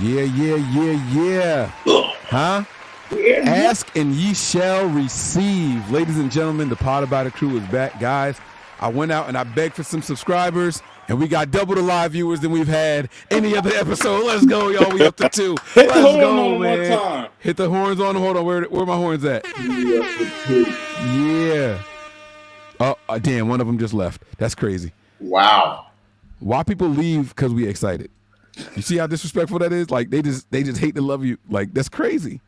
Yeah. Huh? Ask and ye shall receive. Ladies and gentlemen, the Pod About It crew is back. Guys, I went out and I begged for some subscribers, and we got double the live viewers than we've had any other episode. Let's go, y'all. We up to 2. Hit Let's the horn go, on man. one time. Hit the horns on. Hold on. Where are my horns at? Yeah. Oh, damn. One of them just left. That's crazy. Wow. Why people leave because we excited? You see how disrespectful that is? Like, they just hate to love you. Like, that's crazy.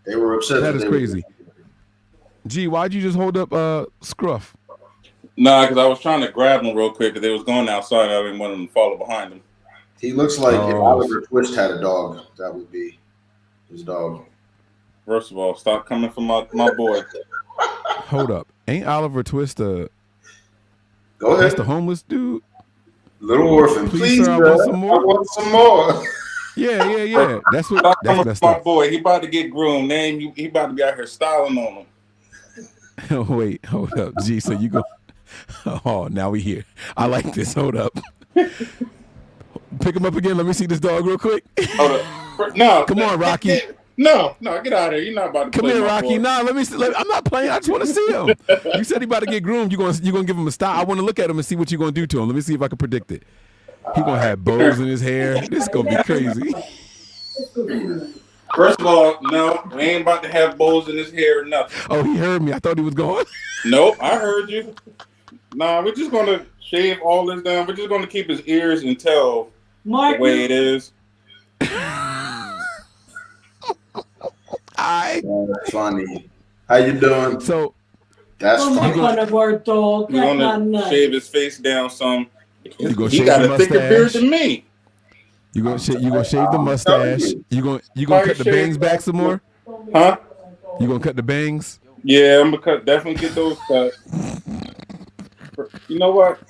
They were upset. That is crazy. Gee, why'd you just hold up Scruff? Nah, because I was trying to grab him real quick because they was going outside. I didn't want him to follow behind him. He looks like if Oliver Twist had a dog, that would be his dog. First of all, stop coming for my boy. Hold up. Ain't Oliver Twist Go ahead. That's the homeless dude? Little orphan. Please, sir, I want some more. Yeah. That's what. Stop That's coming messed for my up. boy. He about to get groomed. He about to be out here styling on him. Wait, hold up. Gee, so you go. Oh, now we here. I like this. Hold up. Pick him up again. Let me see this dog real quick. Hold up. No. Come on, Rocky. No, get out of here. You're not about to Come play here, my Rocky. boy. Nah, let me see. I'm not playing. I just want to see him. You said he about to get groomed. You gonna give him a style. I want to look at him and see what you're gonna do to him. Let me see if I can predict it. He gonna have bows in his hair. This is gonna be crazy. First of all, no, we ain't about to have bows in his hair or nothing. Oh, he heard me. I thought he was going. Nope, I heard you. Nah, we're just gonna shave all this down. We're just gonna keep his ears and tail the way it is. That's funny. How you doing? So that's funny. We're gonna shave his face down some. You gonna He shave got the a thicker beard mustache? than me. You gonna shave the mustache? You gonna cut the bangs back some more? Huh? You gonna cut the bangs? Yeah, I'm gonna definitely get those cut. You know what?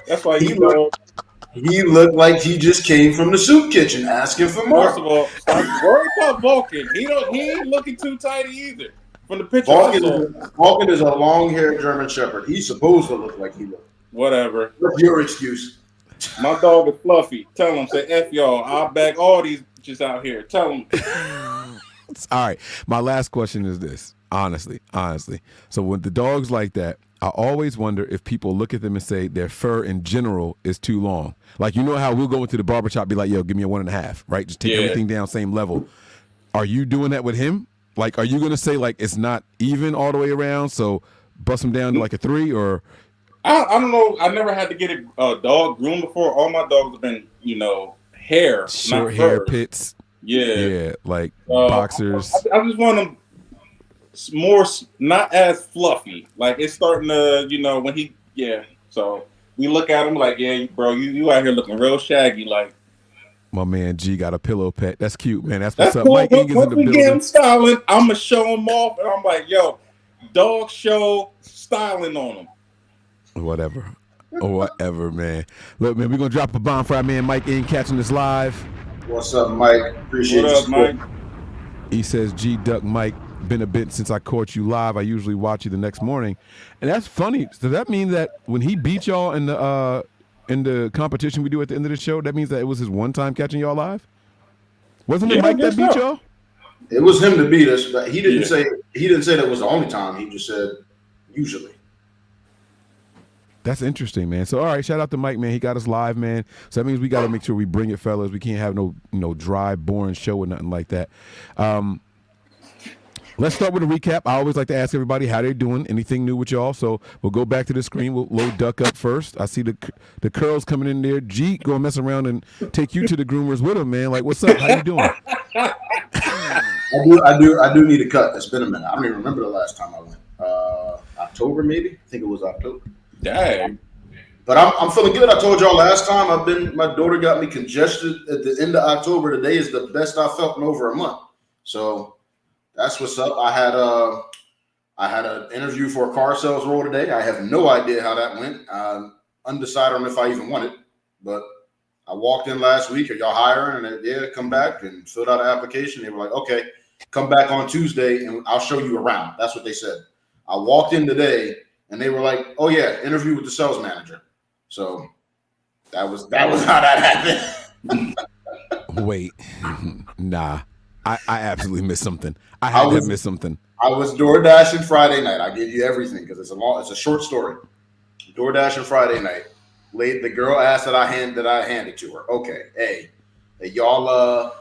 That's why He looked like he just came from the soup kitchen asking for more. First of all, stop worry about Vulcan. He ain't looking too tidy either. From the picture I saw. Vulcan is a long-haired German Shepherd. He's supposed to look like he looks. Whatever. What's your excuse? My dog is fluffy. Tell him, say F y'all. I'll back all these just out here. Tell him. All right. My last question is this. Honestly. So when the dogs like that, I always wonder if people look at them and say their fur in general is too long. Like, you know how we'll go into the barbershop, be like, yo, give me a 1.5, right? Just take everything down same level. Are you doing that with him? Like, are you going to say, like, it's not even all the way around, so bust him down to like a 3, or? I don't know. I never had to get a dog groomed before. All my dogs have been, hair. Short hair pits. Yeah, like boxers. I just want them more, not as fluffy. Like, it's starting to, when he, So we look at him like, yeah, bro, you out here looking real shaggy. Like, my man G got a pillow pet. That's cute, man. That's what's up. Cool. Mike Ing is in the building. Get him styling, I'm gonna show him off, and I'm like, yo, dog show styling on him. Whatever, man. Look, man, we're gonna drop a bomb for our man Mike Ing catching us live. What's up, Mike? Appreciate what up, Mike? He says, G Duck Mike, been a bit since I caught you live. I usually watch you the next morning. And that's funny. Does that mean that when he beat y'all in the competition we do at the end of the show, that means that it was his one time catching y'all live? Wasn't it Mike that beat y'all? It was him to beat us, but he didn't say that was the only time. He just said usually. That's interesting, man. So, all right, shout out to Mike, man. He got us live, man. So that means we got to make sure we bring it, fellas. We can't have no dry, boring show or nothing like that. Let's start with a recap. I always like to ask everybody how they're doing. Anything new with y'all? So we'll go back to the screen. We'll load Duck up first. I see the curls coming in there. G, go mess around and take you to the groomers with him, man. Like, what's up? How you doing? I do need a cut. It's been a minute. I don't even remember the last time I went. October, maybe. I think it was October. Dang. But I'm feeling good. I told y'all last time my daughter got me congested at the end of October. Today is the best I felt in over a month. So that's what's up. I had an interview for a car sales role today. I have no idea how that went. Undecided on if I even want it. But I walked in last week. Are y'all hiring? And yeah, come back, and filled out an application. They were like, okay, come back on Tuesday and I'll show you around. That's what they said. I walked in today and they were like, oh yeah, interview with the sales manager. So that was how that happened. Wait, nah. I absolutely missed something. I had to have missed something. I was door dashing Friday night. I give you everything because it's a short story. Door dashing Friday night. The girl asked that I hand it to her. Okay, hey, y'all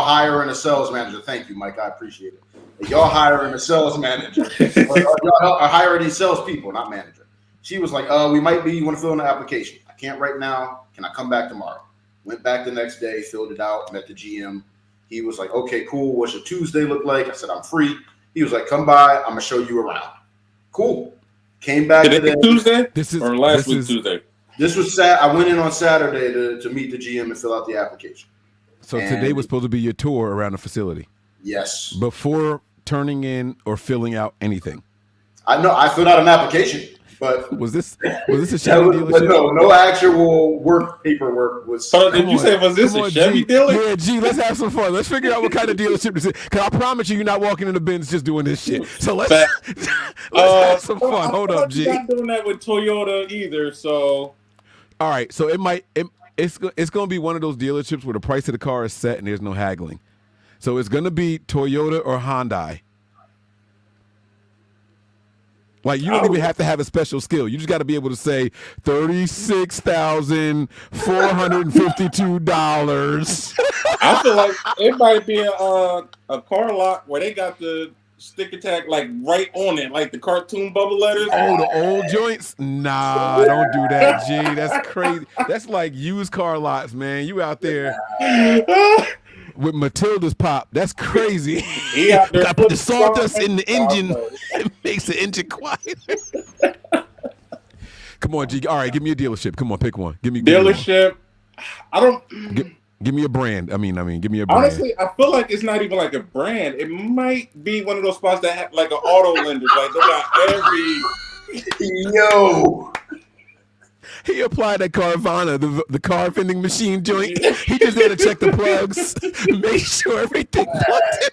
hiring a sales manager? Thank you, Mike. I appreciate it. Y'all hiring a sales manager? Y'all are hiring these salespeople, not manager. She was like, we might be. You want to fill in the application? I can't right now. Can I come back tomorrow? Went back the next day, filled it out, met the GM. He was like, okay, cool. What's your Tuesday look like? I said, I'm free. He was like, come by. I'm going to show you around. Cool. Came back today. Tuesday? Or last week Tuesday? This was I went in on Saturday to meet the GM and fill out the application. So today was supposed to be your tour around the facility? Yes. Before turning in or filling out anything? I know. I filled out an application. But was this a Chevy dealership? No actual work paperwork was. So did you say was this a Chevy dealer? Yeah, G. Let's have some fun. Let's figure out what kind of dealership this is. Because I promise you're not walking in the Benz just doing this shit. So let's have some fun. Hold up, G. I'm not doing that with Toyota either. So, all right. So it's going to be one of those dealerships where the price of the car is set and there's no haggling. So it's going to be Toyota or Hyundai. Like, you don't even have to have a special skill. You just got to be able to say $36,452. I feel like it might be a car lot where they got the stick attack like right on it, like the cartoon bubble letters. Oh, the old joints? Nah, don't do that, G. That's crazy. That's like used car lots, man. You out there with Matilda's pop. That's crazy. Yeah, gotta put the sawdust in the engine. It makes the engine quiet. Come on, G. All right, give me a dealership. Come on, pick one. Give me dealership. I don't. Give me a brand. I mean, give me a brand. Honestly, I feel like it's not even like a brand. It might be one of those spots that have like an auto lenders. Like they got every. Yo. He applied at Carvana, the car vending machine joint. He just there to check the plugs, make sure everything plugged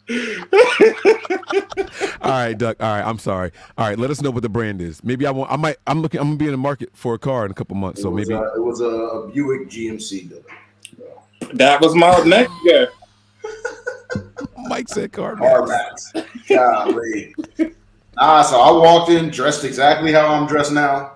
in right. All right, Duck. All right, I'm sorry. All right, let us know what the brand is. Maybe I'm gonna be in the market for a car in a couple months. So maybe it was a Buick GMC dealer. That was my next guess. Mike said CarMax. Golly. So I walked in dressed exactly how I'm dressed now.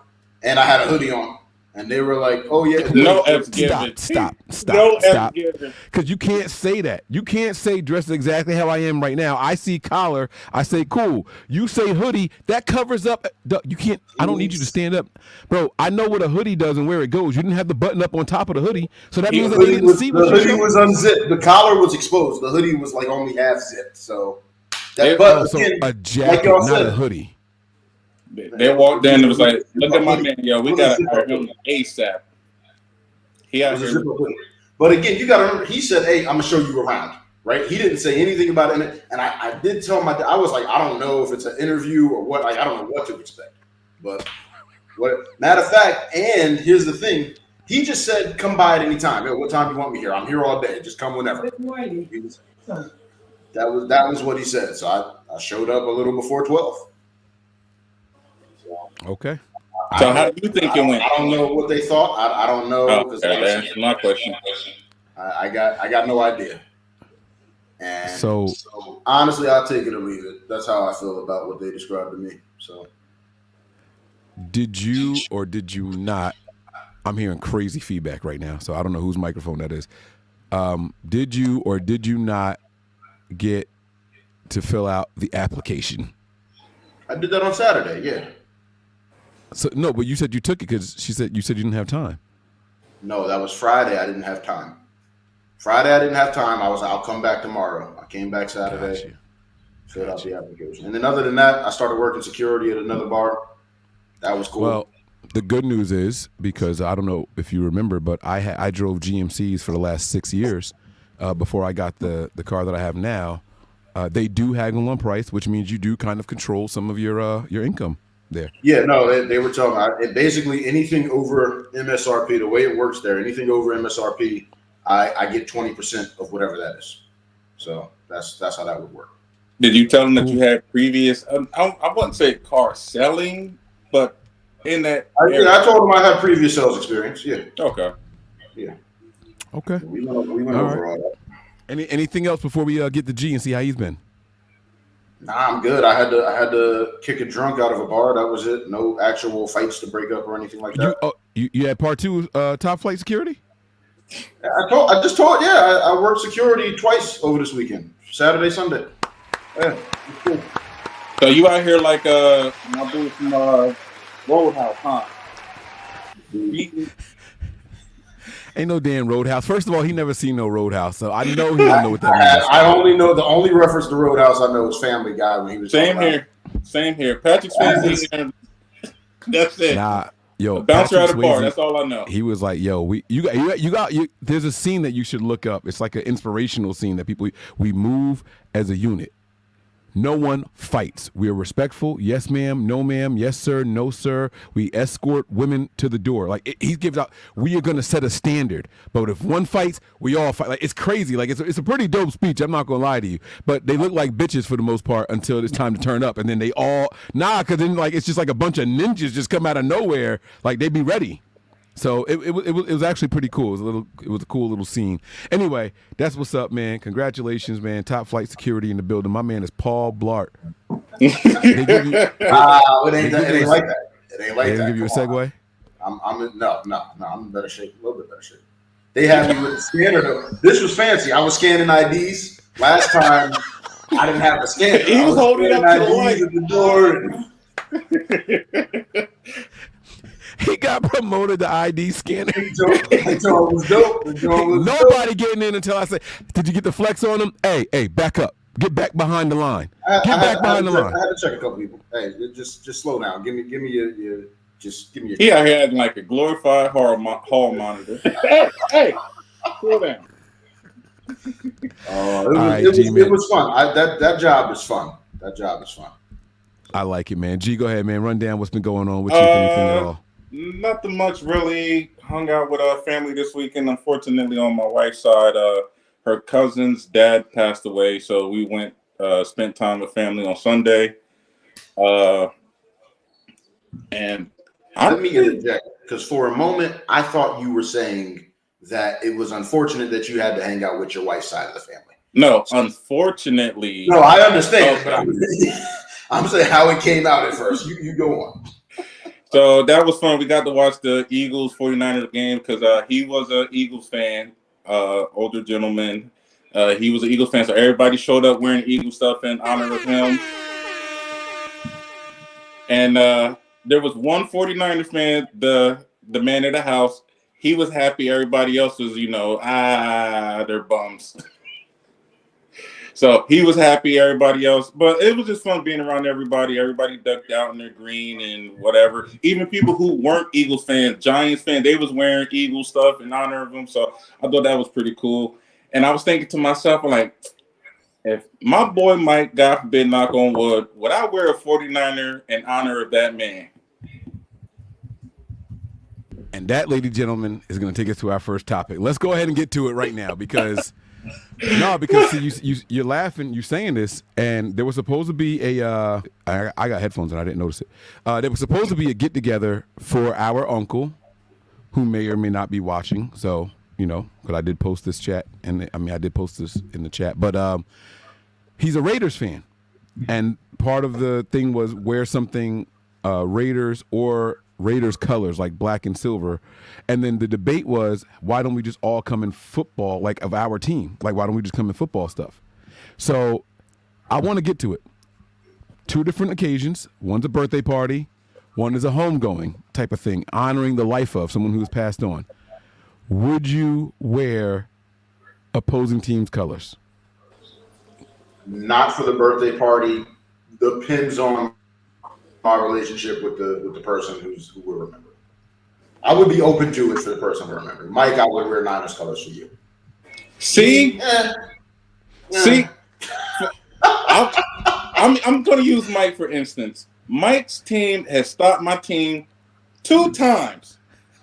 And I had a hoodie on, and they were like, "Oh yeah, no F given." Stop. No F given. Because you can't say that. You can't say dressed exactly how I am right now. I see collar. I say cool. You say hoodie. That covers up. You can't. I don't need you to stand up, bro. I know what a hoodie does and where it goes. You didn't have the button up on top of the hoodie, so that means that they didn't see what the hoodie was unzipped. The collar was exposed. The hoodie was like only half zipped. So a jacket, like not a hoodie. They walked in and was like, "Look at my man, yo. We got to hire him ASAP." He out here. But again, you got to remember. He said, "Hey, I'm gonna show you around." Right? He didn't say anything about it, and I did tell him. I was like, I don't know if it's an interview or what. Like, I don't know what to expect. But matter of fact, and here's the thing. He just said, "Come by at any time. Yo, what time do you want me here? I'm here all day. Just come whenever." That was what he said. So I showed up a little before 12. Okay. So how do you think it went? I don't know what they thought. I don't know. That's my question. I got no idea. And so honestly, I'll take it or leave it. That's how I feel about what they described to me. So did you or did you not? I'm hearing crazy feedback right now, so I don't know whose microphone that is. Did you or did you not get to fill out the application? I did that on Saturday, yeah. So no, but you said you took it because you said you didn't have time. No, that was Friday. I didn't have time. I'll come back tomorrow. I came back Saturday, filled out the application. And then other than that, I started working security at another bar. That was cool. Well, the good news is, because I don't know if you remember, but I drove GMCs for the last 6 years before I got the car that I have now. They do haggle on price, which means you do kind of control some of your income there. Yeah, no, they were telling me basically anything over MSRP, the way it works there, anything over MSRP, I get 20% of whatever that is. So that's how that would work. Did you tell them that you had previous? I wouldn't say car selling, but in that I told them I had previous sales experience. Yeah. Okay. Yeah. Okay. We went All over right. all that. Anything else before we get the G and see how he's been? Nah, I'm good. I had to kick a drunk out of a bar. That was it. No actual fights to break up or anything like that. You had part 2 Top Flight Security? I just told. Yeah, I worked security twice over this weekend. Saturday, Sunday. Yeah, it's cool. So you out here like my dude from Roadhouse, huh? Ain't no damn Roadhouse. First of all, he never seen no Roadhouse, so I know he don't know what that means. I only know the only reference to Roadhouse I know is Family Guy when he was Same here. Patrick Swayze. That's it. Nah, yo, Bouncer Patrick at a bar. Swayze, That's all I know. He was like, "Yo, you got. There's a scene that you should look up. It's like an inspirational scene that we move as a unit. No one fights. We are respectful. Yes, ma'am. No, ma'am. Yes, sir. No, sir. We escort women to the door. Like he gives out. We are going to set a standard. But if one fights, we all fight. Like it's crazy. Like it's a pretty dope speech. I'm not going to lie to you. But they look like bitches for the most part until it's time to turn up, and then they all because then like it's just like a bunch of ninjas just come out of nowhere. Like they be ready. So it was actually pretty cool. It was a cool little scene. Anyway, that's what's up, man. Congratulations, man. Top Flight Security in the building. My man is Paul Blart. it ain't like that. It ain't like they that. Give you a segue. I'm in better shape. A little bit better shape. They had me with the scanner though. This was fancy. I was scanning IDs last time. I didn't have the scanner. He was holding up to the door. He got promoted to ID scanner. He told it was dope. Nobody getting in until I say, "Did you get the flex on him?" Hey, back up. Get back behind the line. Get back behind the line. I had to check a couple people. Hey, just slow down. Give me your. He out here acting like a glorified hall monitor. hey, slow down. It was fun. That job is fun. That job is fun. I like it, man. G, go ahead, man. Run down what's been going on with you, if anything at all. Nothing much really. Hung out with our family this weekend. Unfortunately, on my wife's side, her cousin's dad passed away, so we went spent time with family on Sunday. And let me interject, because for a moment I thought you were saying that it was unfortunate that you had to hang out with your wife's side of the family. No, unfortunately. No, I understand, but I'm saying how it came out at first. You go on. So that was fun. We got to watch the Eagles 49ers game because he was an Eagles fan, older gentleman. He was an Eagles fan, so everybody showed up wearing Eagles stuff in honor of him. And there was one 49ers fan, the man of the house. He was happy. Everybody else was, they're bums. So he was happy, everybody else. But it was just fun being around everybody. Everybody ducked out in their green and whatever. Even people who weren't Eagles fans, Giants fans, they was wearing Eagles stuff in honor of them. So I thought that was pretty cool. And I was thinking to myself, I'm like, if my boy Mike, God forbid, knock on wood, would I wear a 49er in honor of that man? And that, ladies and gentlemen, is going to take us to our first topic. Let's go ahead and get to it right now because see, you're laughing, you're saying this, and there was supposed to be I got headphones and I didn't notice it. There was supposed to be a get-together for our uncle who may or may not be watching. So, because I did post this chat, and I did post this in the chat, but he's a Raiders fan. And part of the thing was wear something Raiders or Raiders colors, like black and silver. And then the debate was, why don't we just all come in football, like of our team? Like, why don't we just come in football stuff? So I want to get to it. 2 different occasions. One's a birthday party. One is a homegoing type of thing, honoring the life of someone who's passed on. Would you wear opposing team's colors? Not for the birthday party. Depends on my relationship with the person who will remember. I would be open to it for the person who remember. Mike, I would wear Niners colors for you. See, see, I'm going to use Mike for instance. Mike's team has stopped my team 2 times.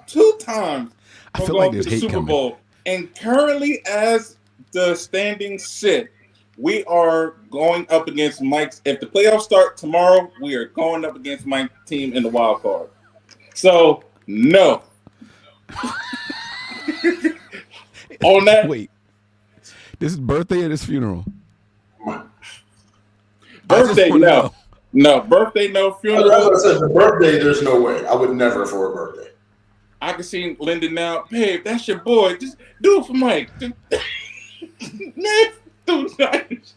2 times. I feel like there's hate Super coming. Bowl. And currently, as the standings sit, we are going up against Mike's. If the playoffs start tomorrow, we are going up against Mike's team in the wild card. So, no. On that Wait, this is birthday or this funeral? birthday, wanna no. know. No, birthday, no, As funeral. I said, the birthday, there's no way. I would never for a birthday. I can see Linda now. Babe, that's your boy. Just do it for Mike. Man, do it.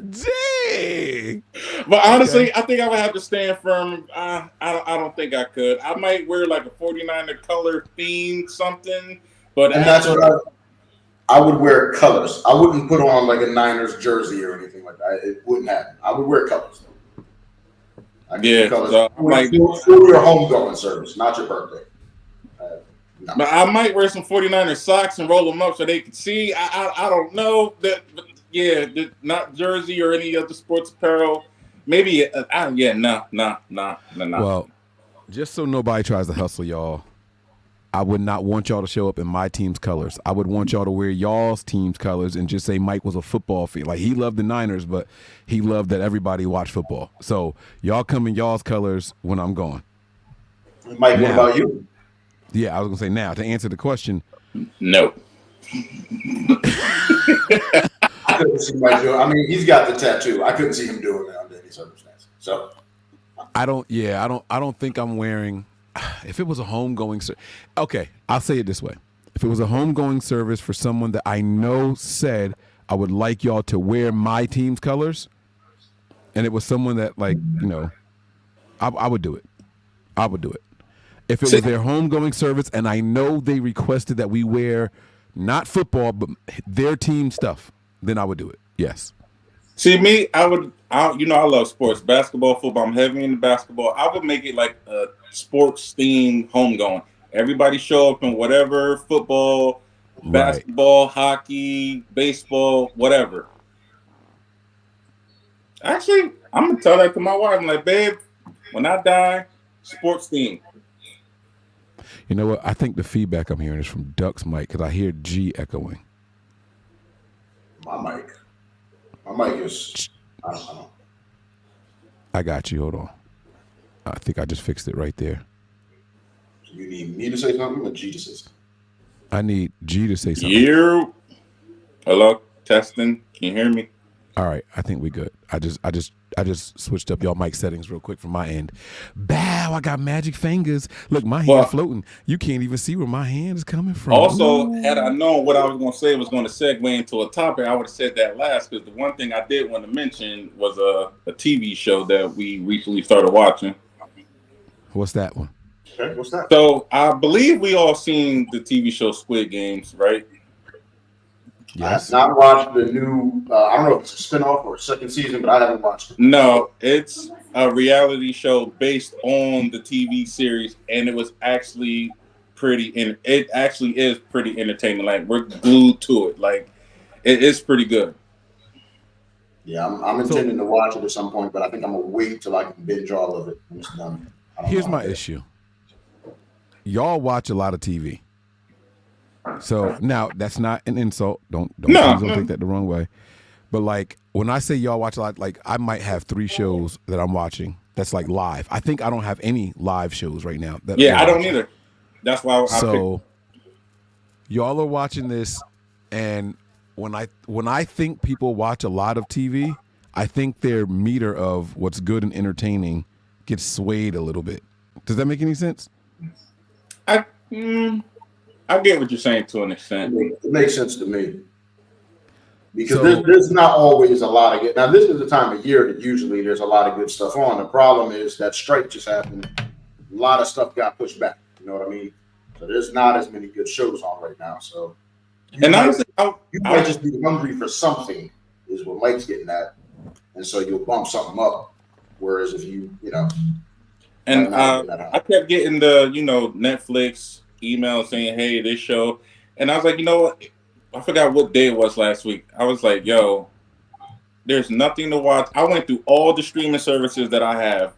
Dang. But honestly, Okay. I think I would have to stand firm. I don't think I could. I might wear like a 49er color theme, something. But And that's what I would wear colors. I wouldn't put on like a Niners jersey or anything like that. It wouldn't happen. I would wear colors. I give Yeah, you colors. so I might- For your homegoing service, not your birthday. No. But I might wear some 49er socks and roll them up so they can see. I don't know that. Yeah, not jersey or any other sports apparel. Maybe. No. Well, just so nobody tries to hustle y'all, I would not want y'all to show up in my team's colors. I would want y'all to wear y'all's team's colors and just say Mike was a football fan. Like, he loved the Niners, but he loved that everybody watched football. So y'all come in y'all's colors when I'm gone. Mike, what Now- about you? Yeah, I was gonna say now to answer the question. No. I couldn't see Mike doing. I mean, he's got the tattoo. I couldn't see him doing it under any circumstance. So I don't think I'm wearing. If it was a homegoing okay, I'll say it this way. If it was a homegoing service for someone that I know said I would like y'all to wear my team's colors, and it was someone that, like, you know, I would do it. I would do it. If it was their homegoing service and I know they requested that we wear not football but their team stuff, then I would do it. Yes. See me, I love sports, basketball, football. I'm heavy into basketball. I would make it like a sports themed homegoing. Everybody show up in whatever, football, basketball, hockey, baseball, whatever. Actually, I'm gonna tell that to my wife. I'm like, babe, when I die, sports theme. You know what? I think the feedback I'm hearing is from Duck's mic because I hear G echoing. my mic is. I don't know. I got you. Hold on. I think I just fixed it right there. You need me to say something or G to say something? I need G to say something. You. Hello, testing. Can you hear me? All right, I think we good. I just switched up y'all mic settings real quick from my end. Bow, I got magic fingers. Look, my hand floating. You can't even see where my hand is coming from. Also, Ooh. had I known what I was going to say was going to segue into a topic, I would have said that last, because the one thing I did want to mention was a TV show that we recently started watching. What's that one? Okay, what's that? So I believe we all seen the TV show Squid Games, right? Yes. I have not watched the new. I don't know if it's a spinoff or a second season, but I haven't watched it. No, it's a reality show based on the TV series, and it was actually it actually is pretty entertaining. Like, we're glued to it. Like, it is pretty good. Yeah, I'm intending to watch it at some point, but I think I'm gonna wait till I can binge all of it when it's done. Here's my issue. Y'all watch a lot of TV. So now that's not an insult. Don't please don't take that the wrong way. But like, when I say y'all watch a lot, like, I might have 3 shows that I'm watching that's like live. I think I don't have any live shows right now. I don't either. That's why So y'all are watching this, and when I think people watch a lot of TV, I think their meter of what's good and entertaining gets swayed a little bit. Does that make any sense? I get what you're saying to an extent. It makes sense to me because there's not always a lot of good. Now, this is the time of year that usually there's a lot of good stuff on. The problem is that strike just happened. A lot of stuff got pushed back. You know what I mean? So there's not as many good shows on right now. So you might just be hungry for something, is what Mike's getting at, and so you'll bump something up. Whereas if you know, and I kept getting the Netflix email saying, hey, this show, and I was like, you know what, I forgot what day it was last week. I was like, yo, there's nothing to watch. I went through all the streaming services that I have.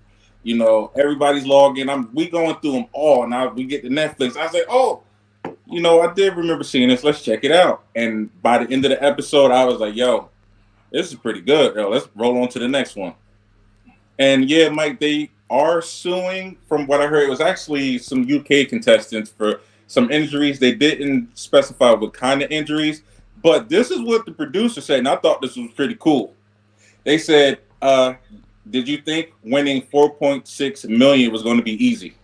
Everybody's logging. We going through them all. Now we get to Netflix. I was like, oh, I did remember seeing this. Let's check it out. And by the end of the episode, I was like, yo, this is pretty good. Yo, let's roll on to the next one. And yeah, Mike, they are suing. From what I heard, it was actually some UK contestants for some injuries. They didn't specify what kind of injuries, but this is what the producer said, and I thought this was pretty cool. They said, "Did you think winning 4.6 million was going to be easy?"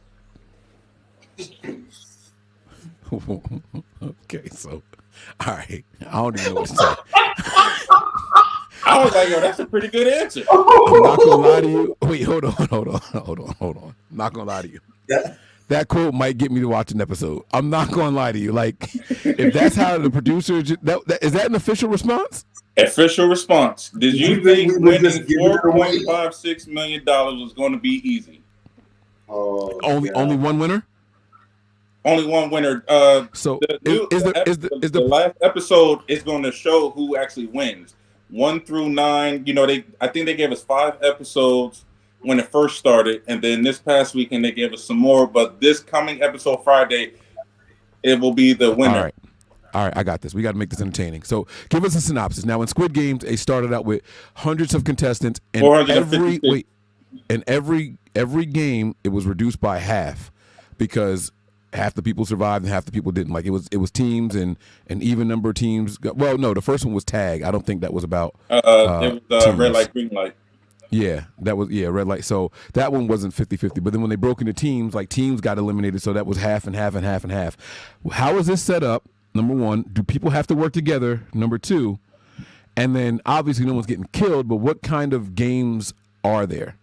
Okay, so all right, I don't even know what to say. I was like, "Yo, that's a pretty good answer." I'm not gonna lie to you. Wait, hold on. I'm not gonna lie to you. Yeah. That quote might get me to watch an episode. I'm not gonna lie to you. Like, if that's how the producer, is that an official response? Official response. Did you think we would winning just give it away? $4.56 million was going to be easy? Only one winner. Only one winner. So The last episode is going to show who actually wins. 1 through 9. You know, I think they gave us 5 episodes when it first started, and then this past weekend they gave us some more. But this coming episode Friday, it will be the winner. All right, I got this. We got to make this entertaining. So, give us a synopsis. Now, in Squid Games, they started out with hundreds of contestants, and every game it was reduced by half because half the people survived and half the people didn't. Like it was teams and an even number of teams. Well, no, the first one was tag. I don't think that was about. It was red light, green light. Yeah, that was red light. So that one wasn't 50-50. But then when they broke into teams, like teams got eliminated, so that was half and half and half and half. How is this set up? Number one, do people have to work together? Number two, and then obviously no one's getting killed, but what kind of games are there?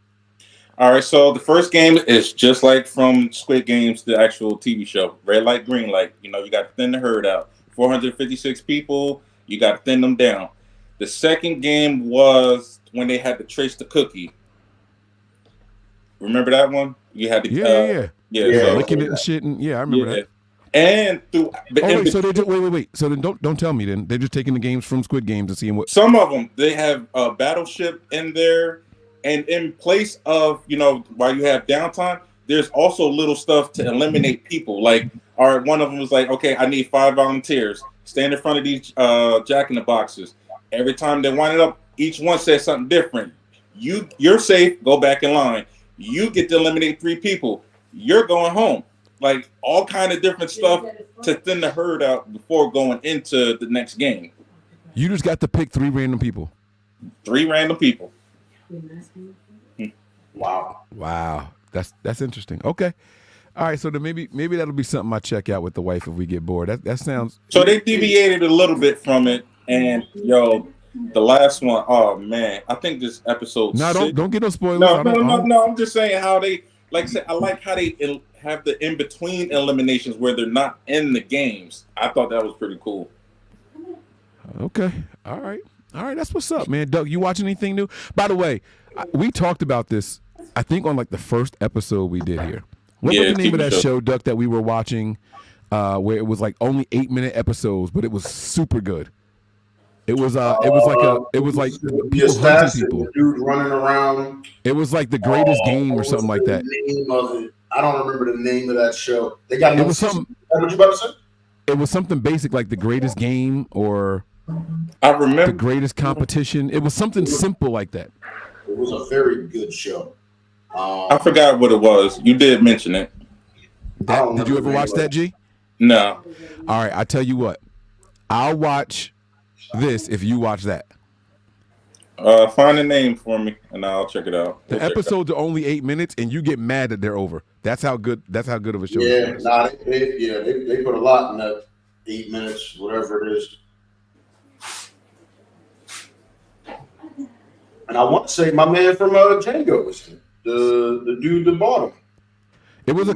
All right, so the first game is just like from Squid Games, the actual TV show. Red light, green light. You know, you got to thin the herd out. 456 people, you got to thin them down. The second game was when they had to trace the cookie. Remember that one? You had to so licking it and shit. And I remember that. And through so they just wait. So then don't tell me then. They're just taking the games from Squid Games and seeing what. Some of them they have a battleship in there, and in place of while you have downtime, there's also little stuff to eliminate people. Like, all right, one of them was like, okay, I need 5 volunteers. Stand in front of these Jack in the Boxes. Every time they wind it up, each one says something different. You're safe. Go back in line. You get to eliminate 3 people. You're going home. Like all kind of different stuff to thin the herd out before going into the next game. You just got to pick 3 random people. 3 random people. Wow. That's interesting. Okay. All right. So then maybe that'll be something I check out with the wife if we get bored. That sounds. So they deviated a little bit from it, and the last one. Oh man, I think this episode. No, don't get no spoilers. No. I'm just saying how they I like how they have the in between eliminations where they're not in the games. I thought that was pretty cool. Okay. All right. That's what's up, man. Doug, you watching anything new? By the way, we talked about this, I think, on like the first episode we did here. What was the name of that show, Duck, that we were watching where it was like only 8-minute episodes, but it was super good? It was like people hunting people. Dude running around. It was like The Greatest Game or something like that. Name of it? I don't remember the name of that show. They got it was something. What you about to say? It was something basic like The Greatest Game or I remember The Greatest Competition. It was something simple like that. It was a very good show. I forgot what it was. You did mention it. Did you ever watch that, G? No. All right, I tell you what. I'll watch this if you watch that. Find a name for me and I'll check it out. The episodes are only 8 minutes and you get mad that they're over. That's how good of a show it is. They put a lot in that 8 minutes, whatever it is. And I want to say my man from Django was the dude that bought him. It was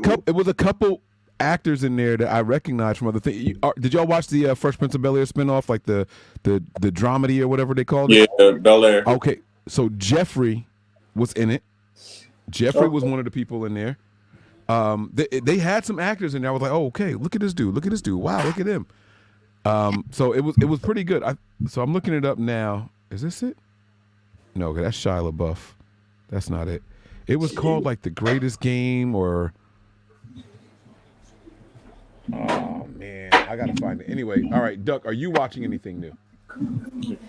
a couple actors in there that I recognize from other things. Did y'all watch the Fresh Prince of Bel-Air spinoff, like the dramedy or whatever they called it? Yeah, Bel-Air. Okay, so Jeffrey was in it. Jeffrey was one of the people in there. They had some actors in there. I was like, oh, okay, look at this dude. Wow, look at him. So it was pretty good. So I'm looking it up now. Is this it? No, that's Shia LaBeouf. That's not it. It was called like The Greatest Game or. Oh man, I gotta find it. Anyway, all right, Duck, are you watching anything new?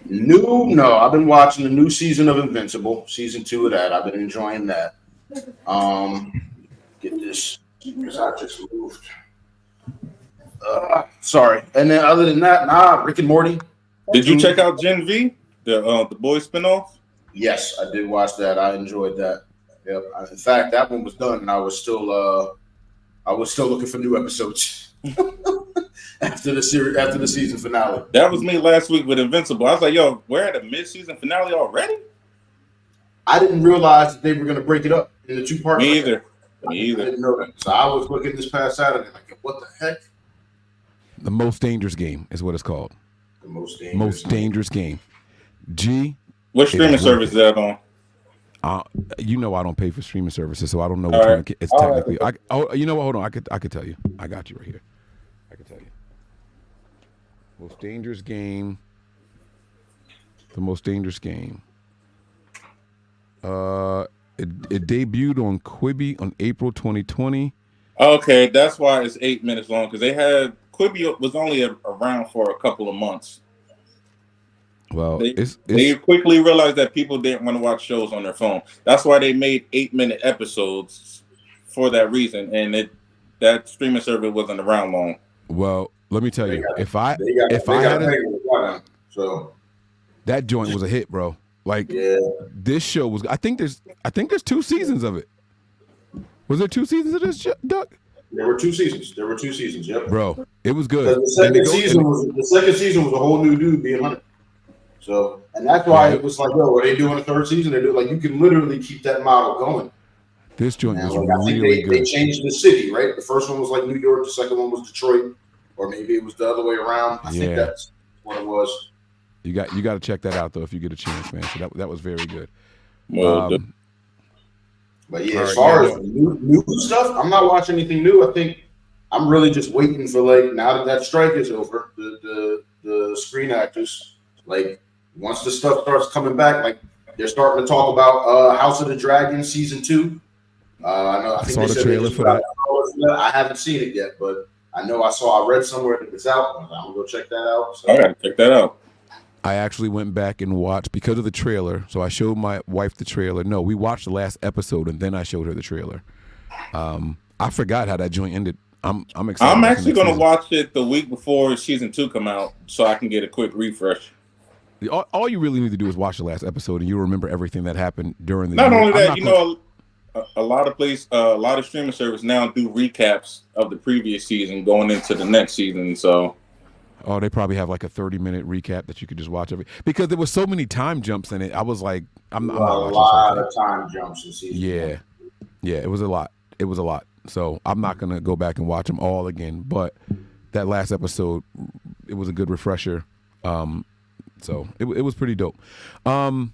No. I've been watching the new season of Invincible, season 2 of that. I've been enjoying that. Get this because I just moved. Sorry. And then other than that, Rick and Morty. Did you check out Gen V, the boys spinoff? Yes, I did watch that. I enjoyed that. Yep. In fact, that one was done, and I was still looking for new episodes after the season finale. That was me last week with Invincible. I was like, "Yo, we're at a mid-season finale already." I didn't realize that they were going to break it up into 2 parts. Me either. I didn't know that. So I was looking this past Saturday, like, what the heck? The Most Dangerous Game is what it's called. The Most dangerous game. G. What streaming service is that on? You know I don't pay for streaming services, so I don't know All which right. one it's All technically. You know what? Hold on. I could tell you. I got you right here. I can tell you. Most dangerous game. The Most Dangerous Game. It debuted on Quibi on April 2020. Okay, that's why it's 8 minutes long, because Quibi was only around for a couple of months. Well, they quickly realized that people didn't want to watch shows on their phone. That's why they made 8-minute episodes for that reason, and that streaming service wasn't around long. Well, let me tell you, so that joint was a hit, bro. Like this show was. I think there's 2 seasons of it. Was there 2 seasons of this, Duck? There were 2 seasons. Yep. Bro, it was good. The second season was a whole new dude being hunted. So, and that's why it was like, yo, are they doing a 3rd season? They do like you can literally keep that model going. This joint was really good. They changed the city, right? The first one was like New York, the second one was Detroit, or maybe it was the other way around. I think that's what it was. You got to check that out though if you get a chance, man. So that was very good. But yeah, as far as new stuff, I'm not watching anything new. I think I'm really just waiting for like now that strike is over, the Screen Actors, like once the stuff starts coming back, like they're starting to talk about House of the Dragon season 2. I think saw the trailer for that. I haven't seen it yet, but I read somewhere that it's out. I'm gonna go check that out. So. I gotta check that out. I actually went back and watched because of the trailer. So I showed my wife the trailer. No, we watched the last episode and then I showed her the trailer. I forgot how that joint ended. I'm excited. I'm actually gonna watch it the week before season 2 come out so I can get a quick refresh. All you really need to do is watch the last episode and you'll remember everything that happened during the Not year. only that, a lot of streaming services now do recaps of the previous season going into the next season. So, they probably have like a 30-minute recap that you could just watch because there was so many time jumps in it. I was like, I'm not watching. A lot of time jumps in season. Yeah, it was a lot. So I'm not gonna go back and watch them all again. But that last episode, it was a good refresher. So it was pretty dope. And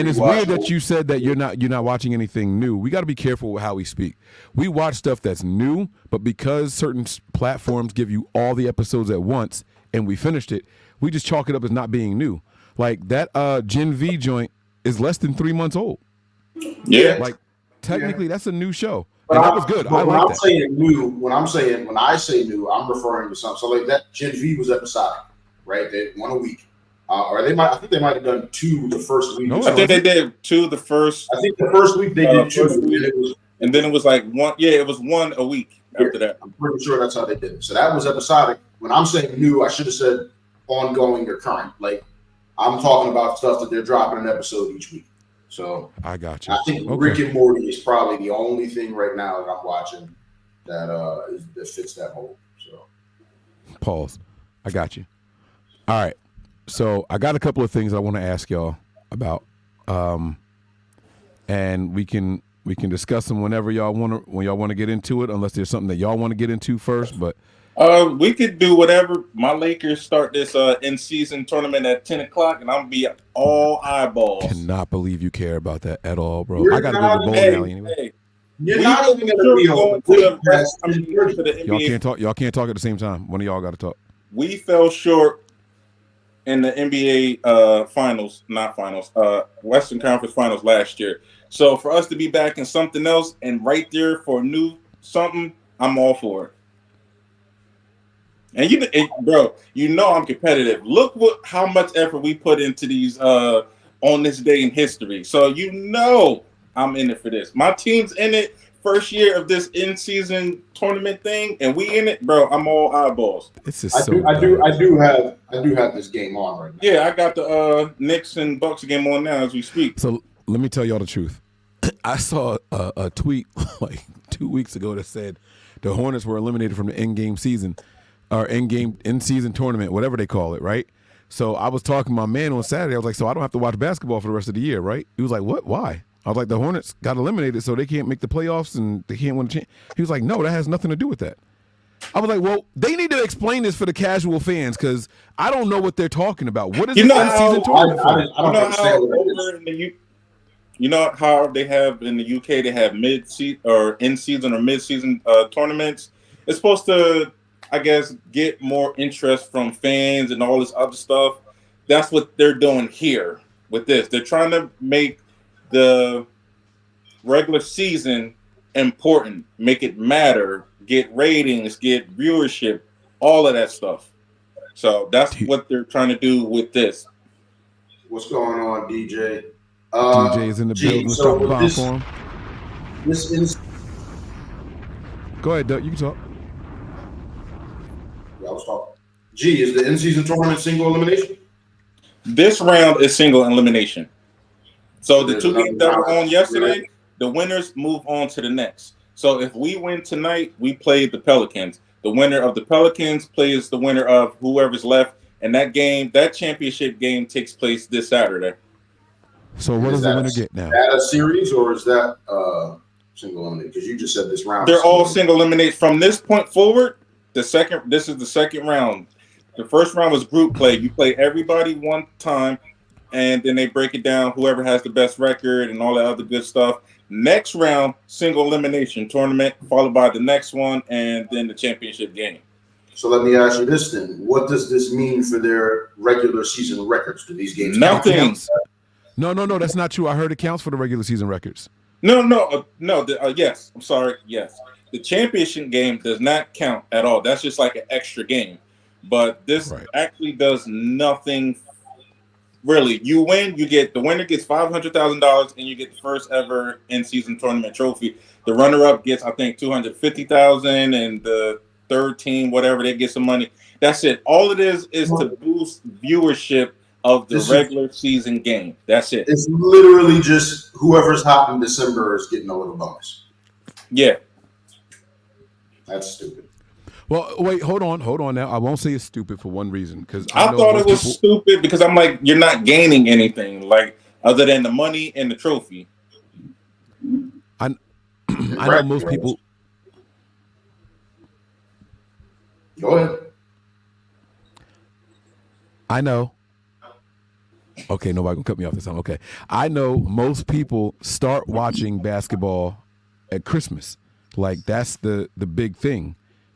it's weird that you said that you're not watching anything new. We got to be careful with how we speak. We watch stuff that's new, but because certain platforms give you all the episodes at once and we finished it, we just chalk it up as not being new. Like that Gen V joint is less than 3 months old. Yeah. Like technically that's a new show. And that was good. I like that. When I say new, I'm referring to something. So like that Gen V was episodic, right? They one a week. I think they might have done 2 the first week. No, I think they did 2 the first. I think the first week they did 2, and then it was like 1. Yeah, it was 1 a week after that. I'm pretty sure that's how they did it. So that was episodic. When I'm saying new, I should have said ongoing or current. Like I'm talking about stuff that they're dropping an episode each week. So I got you. I think Rick and Morty is probably the only thing right now that I'm watching that fits that mold. So pause. I got you. All right. So I got a couple of things I want to ask y'all about, and we can discuss them whenever when y'all want to get into it, unless there's something that y'all want to get into first. But we could do whatever. My Lakers start this in-season tournament at 10:00, and I'm gonna be all eyeballs. Cannot believe you care about that at all, bro. I gotta go to the bowling alley anyway. You're not even gonna be going to the NBA. Y'all can't talk at the same time. One of y'all got to talk. We fell short in the NBA Western Conference Finals last year. So for us to be back in something else and right there for a new something, I'm all for it. And bro, I'm competitive. Look how much effort we put into these on this day in history. So I'm in it for this. My team's in it first year of this in-season tournament thing, and we in it, bro. I'm all eyeballs. This is I so do have this game on right now. Yeah, I got the Knicks and Bucks game on now as we speak. So let me tell y'all the truth. I saw a tweet like 2 weeks ago that said the Hornets were eliminated from the in-game season or in-season tournament, whatever they call it, right? So I was talking to my man on Saturday. I was like, so I don't have to watch basketball for the rest of the year, right? He was like, what? Why? I was like, the Hornets got eliminated, so they can't make the playoffs and they can't win the He was like, no, that has nothing to do with that. I was like, well, they need to explain this for the casual fans because I don't know what they're talking about. What is You the know in-season how- tournament for? I don't understand what it is. You know how they have in the UK, they have mid-season or in-season or mid-season tournaments. It's supposed to, I guess, get more interest from fans and all this other stuff. That's what they're doing here with this. They're trying to make the regular season important, make it matter, get ratings, get viewership, all of that stuff. So that's what they're trying to do with this. What's going on, DJ? DJ is in the building. Let's talk about this, for him. this is Go ahead, Doug. You can talk. I was talking. G, is the in-season tournament single elimination? This round is single elimination. So the There's two games that another were on round. yesterday, the winners move on to the next. So if we win tonight, we play the Pelicans. The winner of the Pelicans plays the winner of whoever's left. And that game, that championship game takes place this Saturday. So what Is does the that- winner get now? Is that a series or is that single elimination? Because you just said this round. They're is all single eliminate from this point forward. This is the second round. The first round was group play. You play everybody one time, and then they break it down. Whoever has the best record and all that other good stuff. Next round, single elimination tournament, followed by the next one, and then the championship game. So let me ask you this then: what does this mean for their regular season records? Do these games count? Nothing. No, that's not true. I heard it counts for the regular season records. No. Yes, I'm sorry. Yes, the championship game does not count at all. That's just like an extra game. But this Right. actually does nothing. Really, you win, you get the winner gets $500,000, and you get the first ever in-season tournament trophy. The runner-up gets, I think, $250,000, and the third team, whatever, they get some money. That's it. All it is to boost viewership of the regular season game. That's it. It's literally just whoever's hot in December is getting a little bonus. Yeah. That's stupid. Well, wait, hold on now. I won't say it's stupid for one reason because I thought it was stupid because I'm like, you're not gaining anything, like other than the money and the trophy. I know most people. Go ahead. I know. Okay, nobody can cut me off this time. Okay, I know most people start watching basketball at Christmas. Like that's the big thing.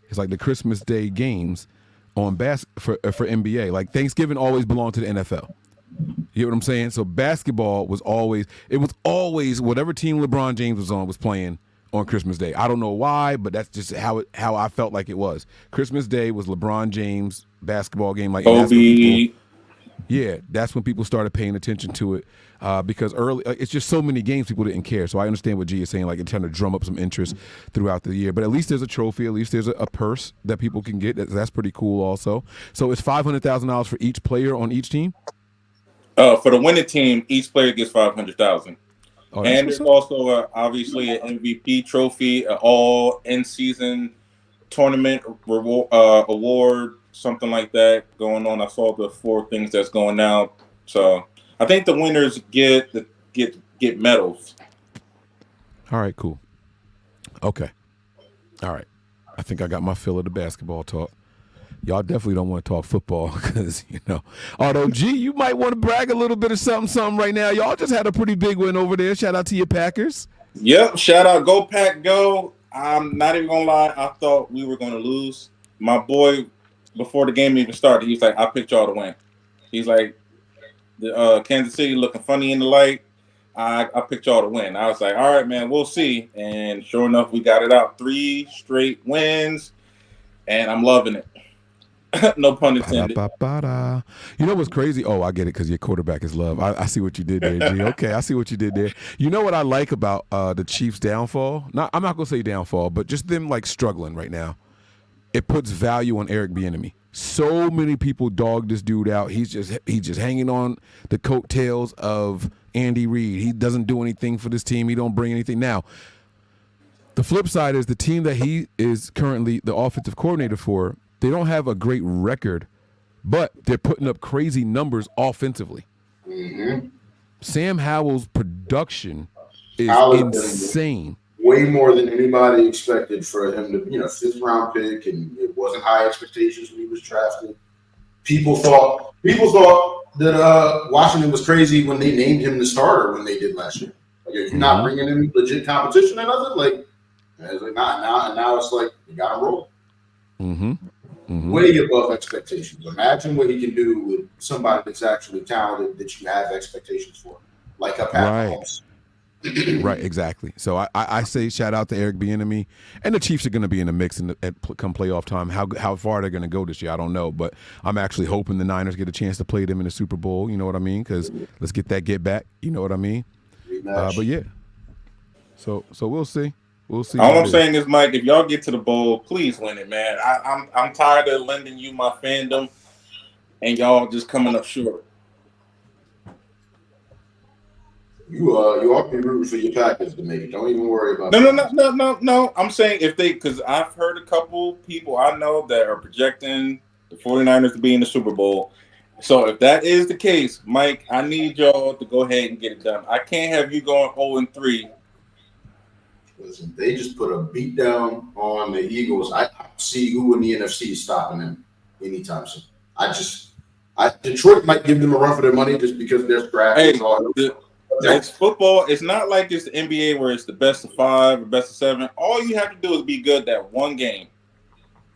It's like the Christmas Day games on for NBA. Like Thanksgiving always belonged to the NFL. You know what I'm saying? So basketball was always whatever team LeBron James was on was playing on Christmas Day. I don't know why, but that's just how I felt like it was. Christmas Day was LeBron James basketball game. Like Kobe. That's when people started paying attention to it because early, it's just so many games people didn't care. So I understand what G is saying, like it's trying to drum up some interest throughout the year. But at least there's a trophy, at least there's a purse that people can get. That's pretty cool also. So it's $500,000 for each player on each team? For the winning team, each player gets $500,000. Oh, And there's also obviously an MVP trophy, an all in-season tournament award, something like that going on. I saw the 4 things that's going out. So I think the winners get medals. All right, cool. Okay. All right. I think I got my fill of the basketball talk. Y'all definitely don't want to talk football because, although, G, you might want to brag a little bit of something right now. Y'all just had a pretty big win over there. Shout out to your Packers. Yep. Shout out. Go Pack, go. I'm not even going to lie. I thought we were going to lose. My boy, before the game even started, he was like, I picked y'all to win. He's like, the Kansas City looking funny in the light. I picked y'all to win. I was like, all right, man, we'll see. And sure enough, we got it out. 3 straight wins, and I'm loving it. No pun intended. Ba-da-ba-ba-da. You know what's crazy? Oh, I get it because your quarterback is Love. I see what you did there, G. Okay, I see what you did there. You know what I like about the Chiefs' downfall? I'm not gonna say downfall, but just them like struggling right now. It puts value on Eric Bieniemy. So many people dog this dude out. He's just hanging on the coattails of Andy Reid. He doesn't do anything for this team. He don't bring anything. Now, the flip side is the team that he is currently the offensive coordinator for, they don't have a great record, but they're putting up crazy numbers offensively. Mm-hmm. Sam Howell's production is insane. Way more than anybody expected for him to, 5th round pick, and it wasn't high expectations when he was drafted. People thought that Washington was crazy when they named him the starter when they did last year. Like, if you're not bringing in legit competition or nothing, like, it's like now it's like you got to roll. Way above expectations. Imagine what he can do with somebody that's actually talented that you have expectations for, like a Pat Mahomes. Right, exactly. So I say shout out to Eric Bieniemy, and the Chiefs are going to be in the mix come playoff time. How far they're going to go this year, I don't know, but I'm actually hoping the Niners get a chance to play them in the Super Bowl. You know what I mean? Because let's get back. You know what I mean? But yeah. So we'll see. We'll see. All I'm saying is, Mike, if y'all get to the bowl, please win it, man. I'm tired of lending you my fandom, and y'all just coming up short. You ought to be rooting for your Packers to make it. Don't even worry about No. I'm saying because I've heard a couple people I know that are projecting the 49ers to be in the Super Bowl. So if that is the case, Mike, I need y'all to go ahead and get it done. I can't have you going 0-3. Listen, they just put a beat down on the Eagles. I see who in the NFC is stopping them anytime soon. Detroit might give them a run for their money just because they're scrapping. It's football. It's not like it's the NBA where it's the best of 5 or best of 7. All you have to do is be good that one game.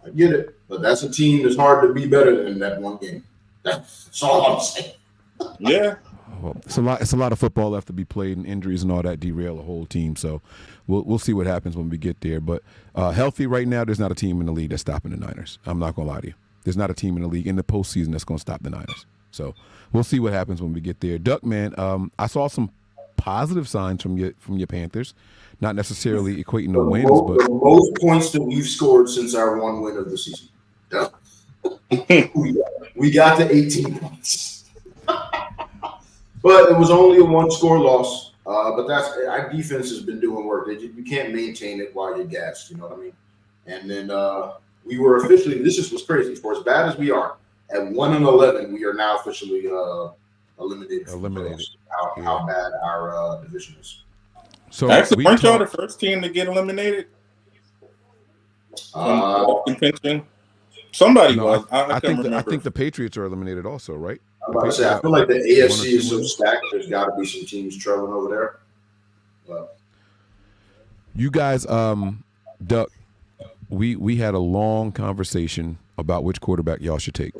I get it, but that's a team that's hard to be better than that one game. That's all I'm saying. Yeah. Well, it's a lot of football left to be played, and injuries and all that derail the whole team. So we'll see what happens when we get there. But healthy right now, there's not a team in the league that's stopping the Niners. I'm not gonna lie to you. There's not a team in the league in the postseason that's gonna stop the Niners. So we'll see what happens when we get there. Duck, man, I saw some positive signs from your Panthers. Not necessarily equating to wins, but the most points that we've scored since our one win of the season. we got to 18 points. But it was only a 1-score loss. But that's our defense has been doing work. You can't maintain it while you're gassed. You know what I mean? And then we were officially. This is what's crazy. For as bad as we are, at 1-11, we are now officially eliminated. How bad our division is. So actually, weren't y'all the first team to get eliminated? Contention. Somebody was. I think the Patriots are eliminated also, right? I'm about to say, I feel like the AFC is so stacked. There's got to be some teams trailing over there. But you guys, Duck, we had a long conversation about which quarterback y'all should take.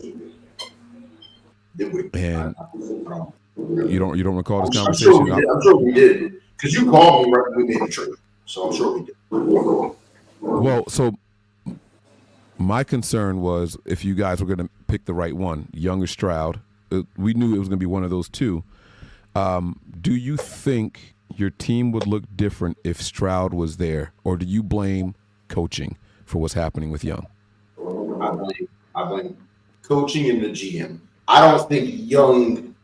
Did we? And you don't recall this I'm conversation? I'm sure we did. Because you called me right when we made the trade. So I'm sure we did. Well, so my concern was if you guys were going to pick the right one, Young or Stroud. We knew it was going to be one of those two. Do you think your team would look different if Stroud was there, or do you blame coaching for what's happening with Young? I blame coaching and the GM. I don't think Young.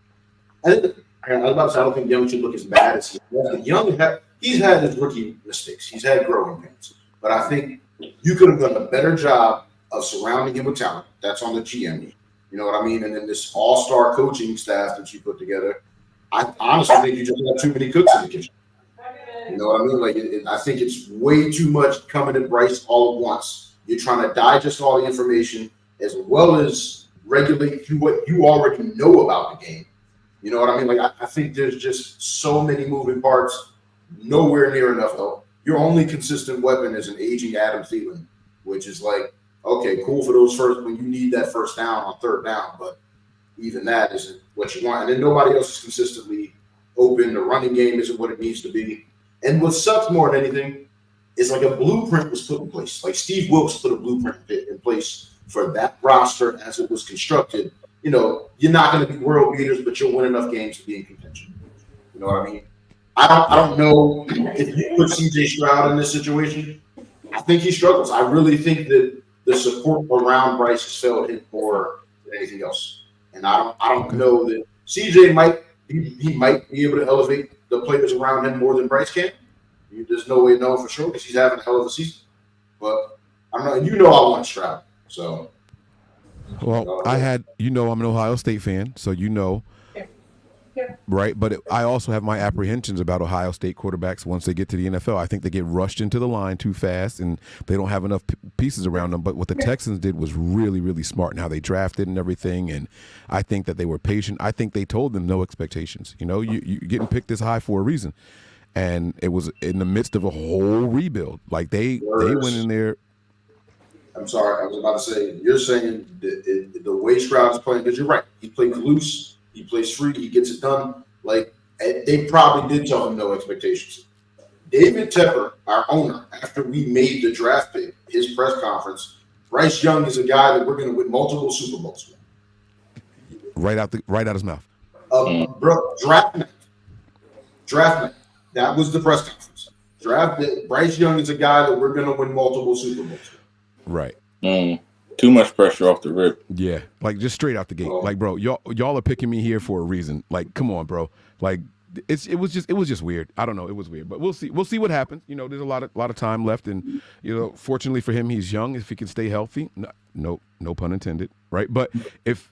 I was about to say I don't think Young should look as bad as he has. Young he's had his rookie mistakes. He's had growing pains, but I think you could have done a better job of surrounding him with talent. That's on the GM. You know what I mean? And then this all-star coaching staff that you put together, I honestly think you just have too many cooks in the kitchen. You know what I mean? Like, I think it's way too much coming at Bryce all at once. You're trying to digest all the information as well as regulate through what you already know about the game. You know what I mean? Like, I think there's just so many moving parts, nowhere near enough help. Your only consistent weapon is an aging Adam Thielen, which is like, okay, cool for those first when you need that first down on third down, but even that isn't what you want. And then nobody else is consistently open. The running game isn't what it needs to be. And what sucks more than anything is like a blueprint was put in place. Like Steve Wilkes put a blueprint in place for that roster as it was constructed, you know, you're not going to be world beaters, but you'll win enough games to be in contention. You know what I mean? I don't know if you put CJ Stroud in this situation. I think he struggles. I really think that the support around Bryce has failed him more than anything else. And I don't know that CJ might be able to elevate the players around him more than Bryce can. There's no way to know for sure because he's having a hell of a season. But I'm not. You know, I want Stroud. So. Well, I'm an Ohio State fan, so you know. Right, but I also have my apprehensions about Ohio State quarterbacks once they get to the NFL. I think they get rushed into the line too fast, and they don't have enough pieces around them. But what the Texans did was really, really smart in how they drafted and everything. And I think that they were patient. I think they told them no expectations. You know, you're getting picked this high for a reason, and it was in the midst of a whole rebuild. Like they went in there. I'm sorry, I was about to say. You're saying the way Stroud is playing, because you're right. He plays loose. He plays free. He gets it done. Like, they probably did tell him no expectations. David Tepper, our owner, after we made the draft pick, his press conference, Bryce Young is a guy that we're going to win multiple Super Bowls with. Right out his mouth. Bro, draft night. That was the press conference. Bryce Young is a guy that we're going to win multiple Super Bowls with. Right. Too much pressure off the rip. Yeah, like just straight out the gate. Like, bro, y'all are picking me here for a reason. Like, come on, bro. Like, it was just weird. I don't know, it was weird, but we'll see what happens. You know, there's a lot of time left, and you know, fortunately for him, he's young. If he can stay healthy, no pun intended, right? But if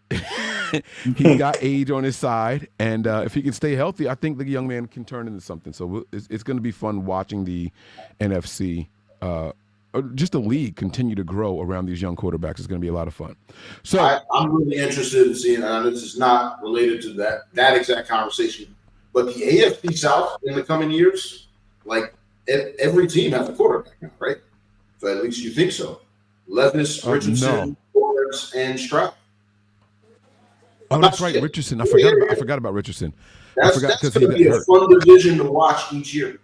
he got age on his side, and if he can stay healthy, I think the young man can turn into something. So it's going to be fun watching the NFC. Just the league continue to grow around these young quarterbacks. Is going to be a lot of fun. So I'm really interested in seeing, and this is not related to that exact conversation, but the AFC South in the coming years, like every team has a quarterback now, right? So at least you think so. Levis, Richardson, Forbes, and Stroud. Oh, that's right, Richardson. I forgot about Richardson. That's going to be a fun division to watch each year,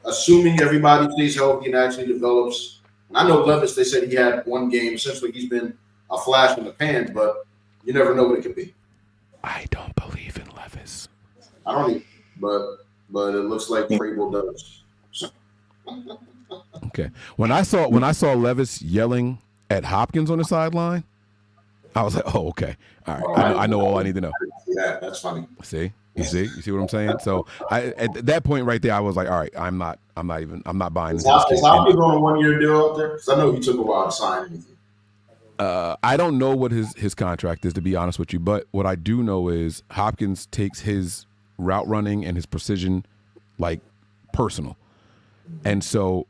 assuming everybody stays healthy and actually develops. I know Levis, they said he had one game. Essentially, he's been a flash in the pan, but you never know what it could be. I don't believe in Levis. I don't either, but it looks like Vrabel does. So. Okay. When I saw Levis yelling at Hopkins on the sideline, I was like, oh, okay. All right. I know all I need to know. Yeah, that's funny. See? You see what I'm saying? So at that point right there, I was like, all right, I'm not buying this. Is Hopkins on a 1-year deal out there? Because I know he took a while to sign anything. I don't know what his contract is, to be honest with you, but what I do know is Hopkins takes his route running and his precision like personal. And so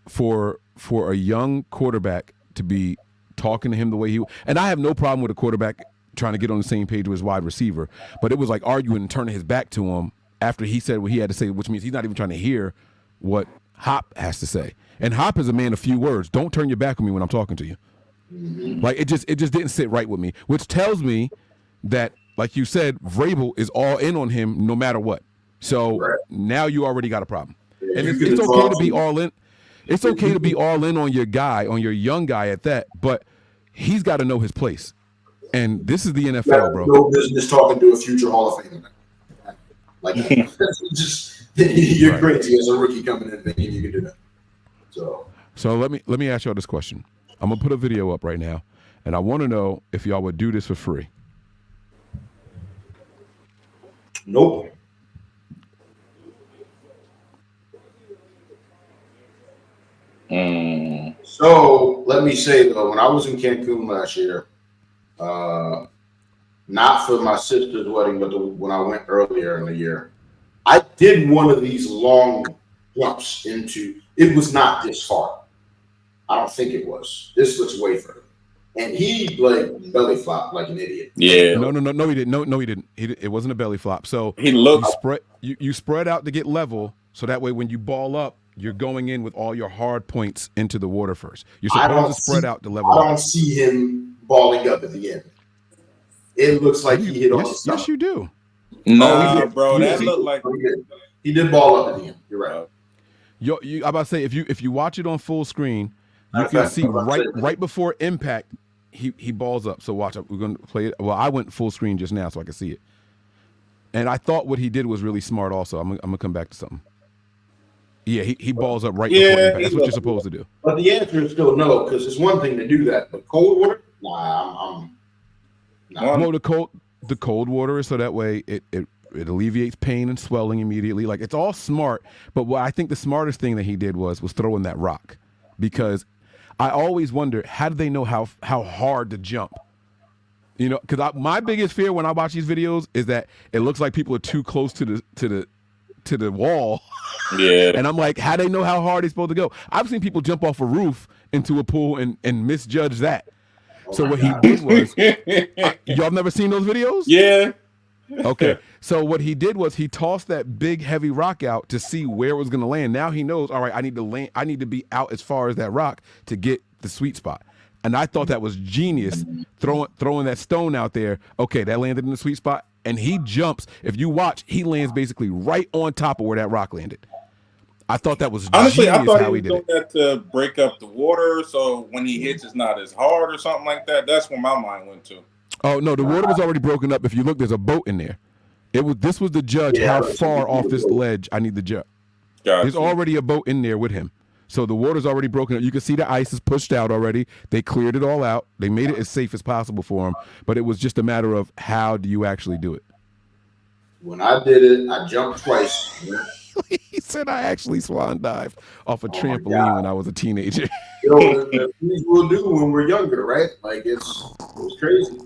for a young quarterback to be talking to him the way and I have no problem with a quarterback trying to get on the same page with his wide receiver, but it was like arguing and turning his back to him after he said what he had to say, which means he's not even trying to hear what Hop has to say. And Hop is a man of few words. Don't turn your back on me when I'm talking to you. Like, it just didn't sit right with me, which tells me that, like you said, Vrabel is all in on him no matter what. So now you already got a problem. And it's okay to be all in. It's okay to be all in on your guy, on your young guy at that, but he's got to know his place. And this is the NFL, bro. No business talking to a future Hall of Famer. Like, you're crazy as a rookie coming in thinking you can do that. So let me ask y'all this question. I'm gonna put a video up right now, and I want to know if y'all would do this for free. Nope. So let me say though, when I was in Cancun last year, not for my sister's wedding, but when I went earlier in the year, I did one of these long jumps into. It was not this far. I don't think it was. This looks way further. And he like belly flopped like an idiot. Yeah. No, he didn't. No, he didn't. It wasn't a belly flop. So he looked. You spread out to get level, so that way when you ball up, you're going in with all your hard points into the water first. You're supposed to spread out to level. I don't see him balling up at the end. It looks like he hit on the stomach. Yes, you do. No, bro, that looked like he did ball up at the end. You're right. I'm about to say if you watch it on full screen, you can see right before impact, he balls up. So watch, we're gonna play it. Well, I went full screen just now so I could see it. And I thought what he did was really smart. Also, I'm gonna come back to something. Yeah, he balls up right before impact. That's what you're supposed to do. But the answer is still no, because it's one thing to do that, but cold water, nah. Well, the cold water is so that way it alleviates pain and swelling immediately. Like, it's all smart. But what I think the smartest thing that he did was throwing that rock, because I always wonder, how do they know how hard to jump? You know, because my biggest fear when I watch these videos is that it looks like people are too close to the wall. Yeah. And I'm like, how do they know how hard they're supposed to go? I've seen people jump off a roof into a pool and misjudge that. So what he did was, y'all never seen those videos? Yeah. Okay. So what he did was he tossed that big heavy rock out to see where it was going to land. Now he knows, all right, I need to be out as far as that rock to get the sweet spot. And I thought that was genius, throwing that stone out there. Okay, that landed in the sweet spot. And he jumps. If you watch, he lands basically right on top of where that rock landed. I thought that was honestly, genius I thought how he was doing that to break up the water, so when he hits, it's not as hard or something like that. That's where my mind went to. Oh no, the water was already broken up. If you look, there's a boat in there. This was the judge how far off this ledge I need to jump. There's already a boat in there with him. So the water's already broken up. You can see the ice is pushed out already. They cleared it all out. They made it as safe as possible for him. But it was just a matter of, how do you actually do it? When I did it, I jumped twice. He said I actually swan dived off a trampoline when I was a teenager. You know, the things we'll do when we're younger, right? Like, it was crazy.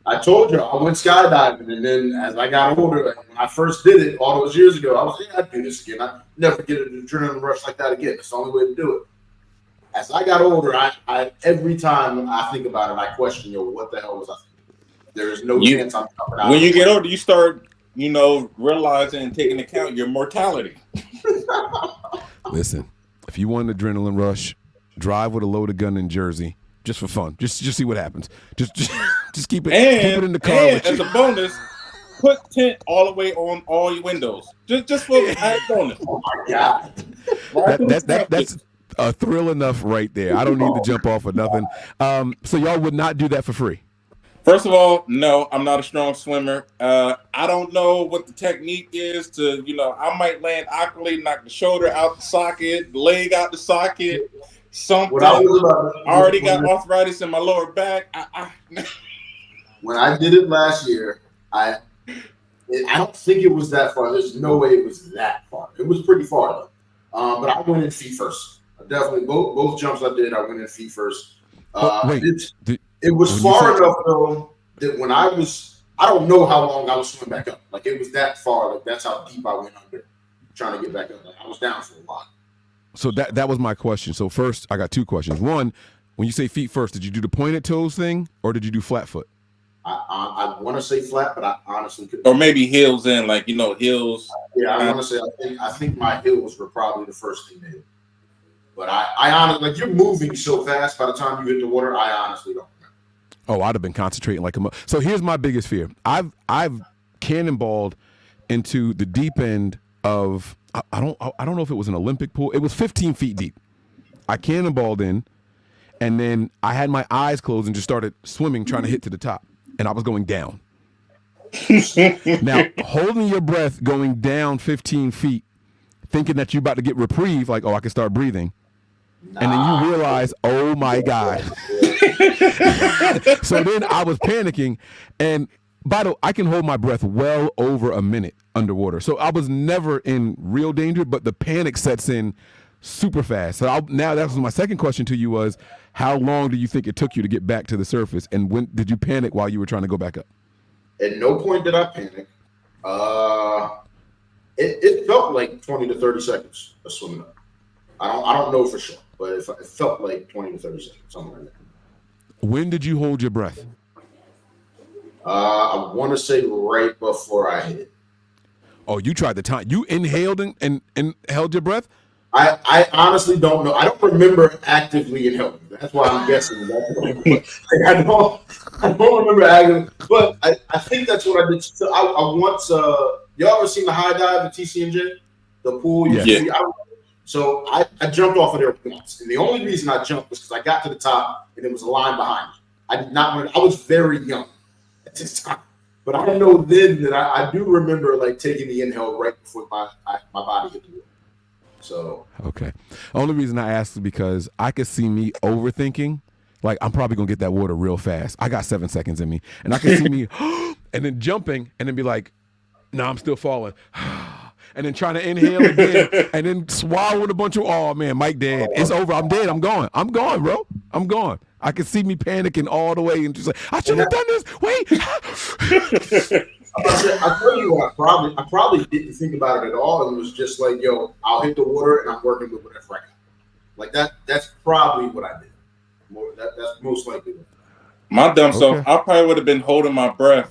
I told you, I went skydiving, and then as I got older, like when I first did it all those years ago, I was like, I'd do this again. I'd never get an adrenaline rush like that again. It's the only way to do it. As I got older, I every time I think about it, I question, what the hell was I thinking? There is no chance I'm coming out. When you get older, you start, realizing and taking account your mortality. Listen, if you want an adrenaline rush, drive with a loaded gun in Jersey. Just for fun. Just see what happens. Just keep it in the car. And as a bonus, put tint all the way on all your windows. Just for a bonus. Oh my God. That's a thrill enough right there. I don't need to jump off or nothing. So y'all would not do that for free? First of all, no, I'm not a strong swimmer. I don't know what the technique is to, I might land awkwardly, knock the shoulder out the socket, the leg out the socket. Something. I already got arthritis in my lower back. When I did it last year, I don't think it was that far. There's no way it was that far. It was pretty far though. But I went in feet first. I definitely both jumps I did, I went in feet first. It was far enough though that when I don't know how long I was swimming back up. Like, it was that far. Like, that's how deep I went under, trying to get back up. Like, I was down for a while. So that was my question. So first, I got two questions. One, when you say feet first, did you do the pointed toes thing, or did you do flat foot? I want to say flat, but I honestly couldn't. Or maybe heels in, like, heels. Yeah, I want to say, I think my heels were probably the first thing they did. But I honestly, like, you're moving so fast by the time you hit the water, I honestly don't remember. Oh, I'd have been concentrating like a. So here's my biggest fear. I've cannonballed into the deep end of. I don't know if it was an Olympic pool. It was 15 feet deep. I cannonballed in, and then I had my eyes closed and just started swimming, trying to hit to the top, and I was going down. Now, holding your breath going down 15 feet, thinking that you're about to get reprieve, like, I can start breathing, and then you realize, oh my God. So then I was panicking, and I can hold my breath well over a minute underwater. So I was never in real danger, but the panic sets in super fast. So now that was my second question to you was, how long do you think it took you to get back to the surface? And when did you panic while you were trying to go back up? At no point did I panic. It felt like 20 to 30 seconds of swimming up. I don't know for sure, but it felt like 20 to 30 seconds, something like that. When did you hold your breath? I want to say right before I hit it. Oh, you tried the time. You inhaled and held your breath? I honestly don't know. I don't remember actively inhaling. That's why I'm guessing. I don't remember actively. But I think that's what I did. So I once, y'all ever seen the high dive at TCNJ? The pool? Yeah. So I jumped off of there once. And the only reason I jumped was because I got to the top and there was a line behind me. I did not want. I was very young at this time, but I know then that I do remember like taking the inhale right before my body hit the water. So okay. Only reason I asked is because I could see me overthinking. Like, I'm probably gonna get that water real fast. I got 7 seconds in me, and I can see me, and then jumping, and then be like, "No, I'm still falling." And then trying to inhale again, and then swallowing a bunch of, oh man, Mike dead. It's over. I'm dead. I'm gone. I'm gone, bro. I'm gone. I can see me panicking all the way and just like, I should have done this. Wait. I tell you what, I probably didn't think about it at all, and was just like, yo, I'll hit the water and I'm working with whatever I got. Like that's probably what I did. That's most likely. My dumb self, I probably would have been holding my breath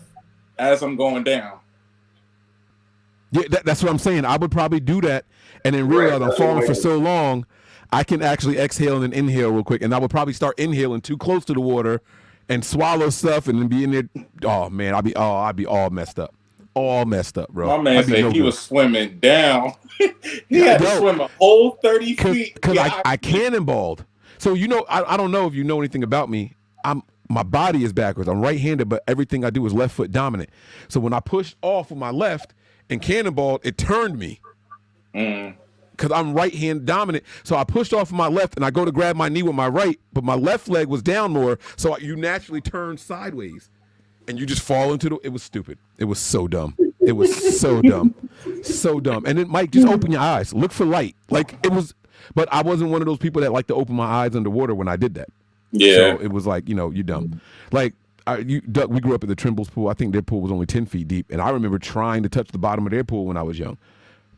as I'm going down. Yeah, that's what I'm saying. I would probably do that and then realize I'm falling for so long, I can actually exhale and then inhale real quick. And I would probably start inhaling too close to the water and swallow stuff and then be in there. Oh, man, I'd be all messed up. All messed up, bro. My man said he was swimming down. He had to swim a whole 30 feet. Because I cannonballed. So, you know, I don't know if you know anything about me. My body is backwards. I'm right-handed, but everything I do is left foot dominant. So when I pushed off with my left and cannonballed, it turned me. Because I'm right hand dominant. So I pushed off with my left and I go to grab my knee with my right, but my left leg was down more. So you naturally turn sideways and you just fall into it was stupid. It was so dumb. It was so dumb. So dumb. And then, Mike, just open your eyes. Look for light. Like, it was, but I wasn't one of those people that like to open my eyes underwater when I did that. Yeah. So it was like, you know, you're dumb. Like, Doug, we grew up at the Trimbles pool. I think their pool was only 10 feet deep. And I remember trying to touch the bottom of their pool when I was young,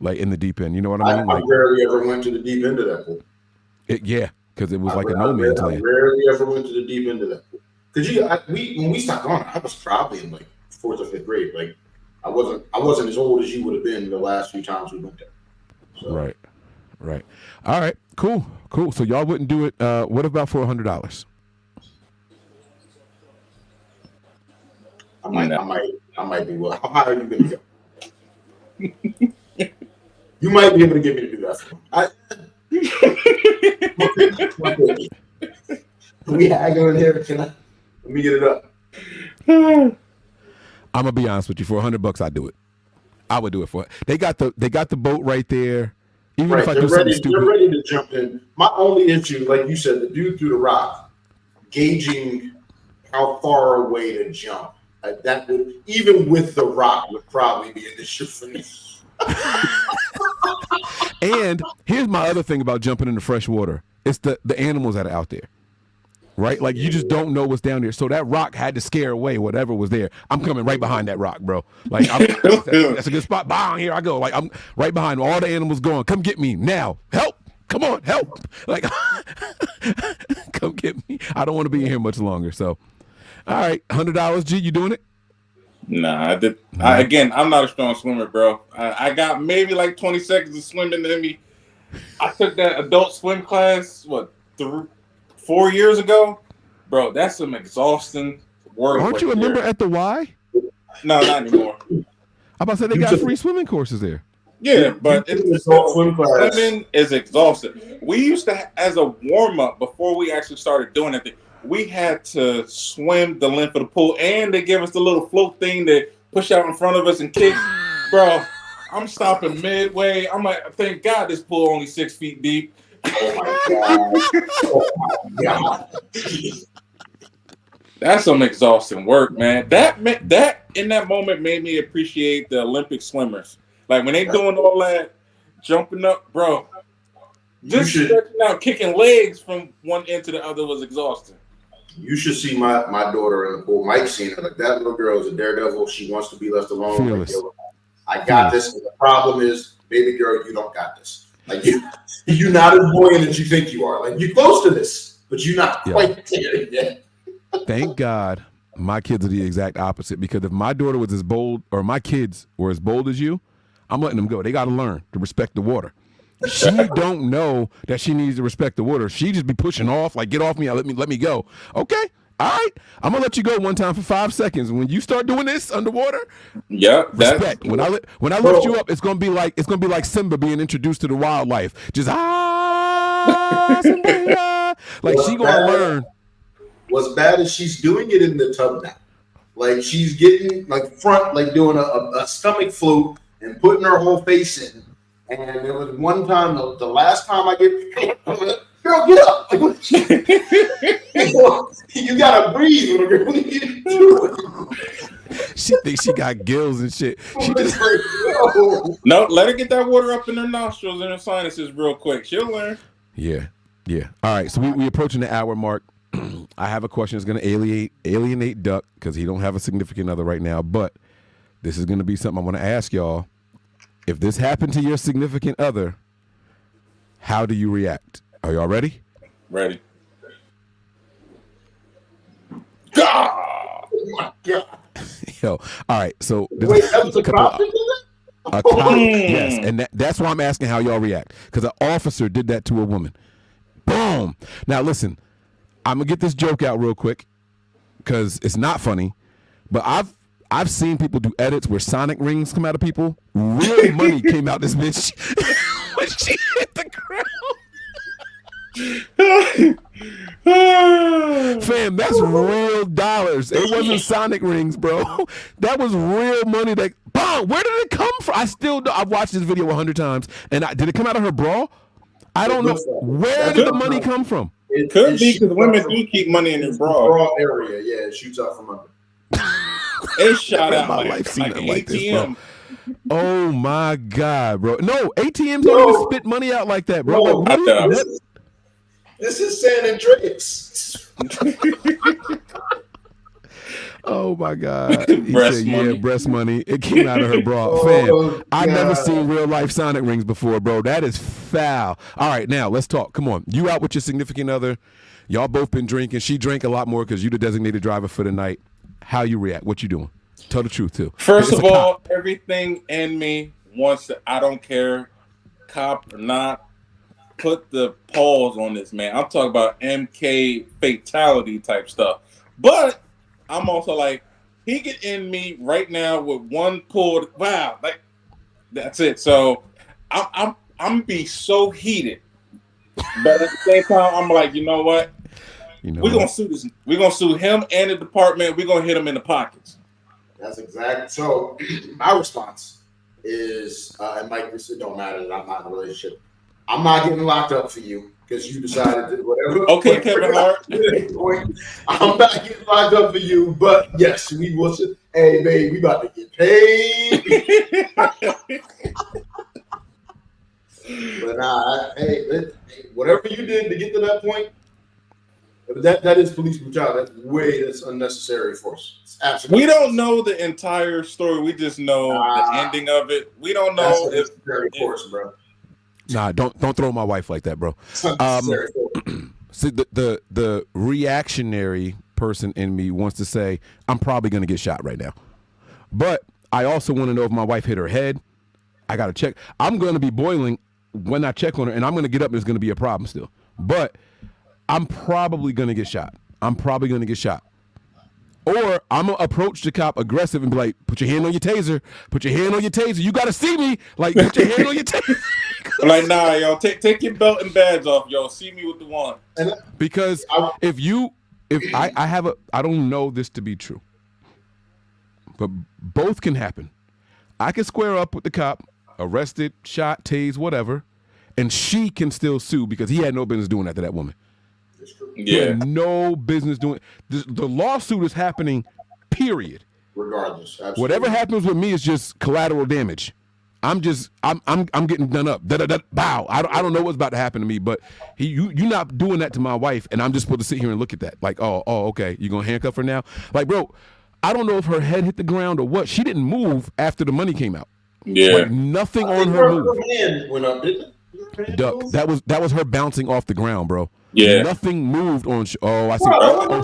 like in the deep end. You know what I mean? I rarely ever went to the deep end of that pool. Yeah, because it was like a no man's land. I rarely ever went to the deep end of that pool. Because when we stopped going, I was probably in like 4th or 5th grade. Like I wasn't as old as you would have been the last few times we went there. So. Right. All right. Cool. So y'all wouldn't do it. What about for $100? I might be. Well, how high are you going to go? You might be able to get me to do that. We haggle in here. Let me get it up. I'm gonna be honest with you. For $100, I'd do it. I would do it for it. They got the boat right there. Even if I do something stupid, they're ready to jump in. My only issue, like you said, the dude threw the rock, gauging how far away to jump. That would, even with the rock, would probably be an issue for me. And here's my other thing about jumping into fresh water. It's the animals that are out there, right? Like, you just don't know what's down there. So that rock had to scare away whatever was there. I'm coming right behind that rock, bro. Like, that's a good spot. Bang, here I go. Like, I'm right behind all the animals going, come get me now. Help. Come on, help. Like, come get me. I don't want to be in here much longer. So, all right, $100, G, you doing it? Nah, I'm not a strong swimmer, bro. I got maybe like 20 seconds of swimming in me. I took that adult swim class, 4 years ago? Bro, that's some exhausting work. Aren't you a member at the Y? No, not anymore. I'm about to say they got free swimming courses there. Yeah, but swimming is exhausting. We used to, as a warm-up, before we actually started doing it, we had to swim the length of the pool, and they give us the little float thing that push out in front of us and kick. Bro, I'm stopping midway. I'm like, thank God this pool only 6 feet deep. Oh my God. Oh my God. That's some exhausting work, man. That in that moment made me appreciate the Olympic swimmers. Like, when they doing all that jumping up, bro, just stretching out, kicking legs from one end to the other was exhausting. You should see my daughter in the pool. Mike's seen her. Like, that little girl is a daredevil. She wants to be left alone. Like, I got this. And the problem is, baby girl, you don't got this. Like, you're not as buoyant as you think you are. Like, you're close to this, but you're not quite there yet. Thank God my kids are the exact opposite, because if my daughter was as bold, or my kids were as bold as you, I'm letting them go. They got to learn to respect the water. She don't know that she needs to respect the water. She just be pushing off, like, get off me, let me go. Okay, all right. I'm gonna let you go one time for 5 seconds. When you start doing this underwater, respect. When I lift you up, it's gonna be like Simba being introduced to the wildlife. Just Simba, like, she gonna learn. What's bad is she's doing it in the tub now. Like she's getting like front, like doing a stomach float and putting her whole face in. And there was one time, the last time I get, girl, get up. Like, you gotta breathe. What are you doing? She thinks she got gills and shit. She just No, let her get that water up in her nostrils and her sinuses real quick. She'll learn. Yeah. All right, so we approaching the hour mark. I have a question that's going to alienate Duck because he don't have a significant other right now. But this is going to be something I want to ask y'all. If this happened to your significant other, how do you react? Are y'all ready? Ready. God! Oh my God. Yo, all right. So this Wait, that was a cop? a cop, yes, and that's why I'm asking how y'all react because an officer did that to a woman. Boom. Now listen, I'm gonna get this joke out real quick because it's not funny, but I've seen people do edits where sonic rings come out of people. Real money came out this bitch when she hit the ground. Fam, that's real dollars. It wasn't sonic rings, bro. That was real money. That boom. Where did it come from? I still don't. I've watched this video 100 times, and did it come out of her bra? I don't know. Where did the money come from? It could be because women do keep money in their bra area. Yeah, it shoots out from under. It shot out my like, life seen like it an like this, ATM. Oh my God, bro. No, ATMs don't even spit money out like that, bro. No, Like, this is San Andreas. oh my God. He Breast said, money. yeah, breast money. It came out of her bra. Fam, I've never seen real life sonic rings before, bro. That is foul. All right, now let's talk. Come on. You out with your significant other. Y'all both been drinking. She drank a lot more because you the designated driver for the night. How you react? What you doing? Tell the truth too. First It's of a all, cop. everything in me wants to, I don't care, cop or not, put the pause on this, man. I'm talking about MK fatality type stuff. But I'm also like, he get in me right now with one pulled. Wow, like that's it. So I'm be so heated, but at the same time, I'm like, you know what? We're gonna sue this. We're gonna sue him and the department. We're gonna hit him in the pockets. That's exactly. So my response is, and Mike, this it don't matter that I'm not in a relationship. I'm not getting locked up for you because you decided to whatever. Okay, Kevin Hart. I'm not getting locked up for you, but yes, we will. Hey, babe, we about to get paid. But nah, hey, whatever you did to get to that point, that is police brutality. That's unnecessary force. It's absolutely. We don't know the entire story. We just know the ending of it. We don't know if force, bro. Nah, don't throw my wife like that, bro. See, the reactionary person in me wants to say I'm probably gonna get shot right now, but I also want to know if my wife hit her head. I gotta check. I'm gonna be boiling when I check on her, and I'm gonna get up and it's gonna be a problem still. But I'm probably gonna get shot. Or I'm gonna approach the cop aggressive and be like, "Put your hand on your taser. Put your hand on your taser. You gotta see me. Like, put your hand on your taser." I'm like, nah, yo, take your belt and badge off, yo. See me with the one. Because I don't know this to be true, but both can happen. I can square up with the cop, arrested, shot, tased, whatever, and she can still sue because he had no business doing that to that woman. He had no business doing. The lawsuit is happening, period. Regardless, absolutely. Whatever happens with me is just collateral damage. I'm getting done up. Bow. I don't know what's about to happen to me, but you're not doing that to my wife, and I'm just supposed to sit here and look at that. Like, oh, okay, you gonna handcuff her now? Like, bro, I don't know if her head hit the ground or what. She didn't move after the money came out. Yeah, like, nothing on her move. Her hand went up, didn't it? Duck. That was her bouncing off the ground, bro. Yeah, nothing moved on. Oh, I see.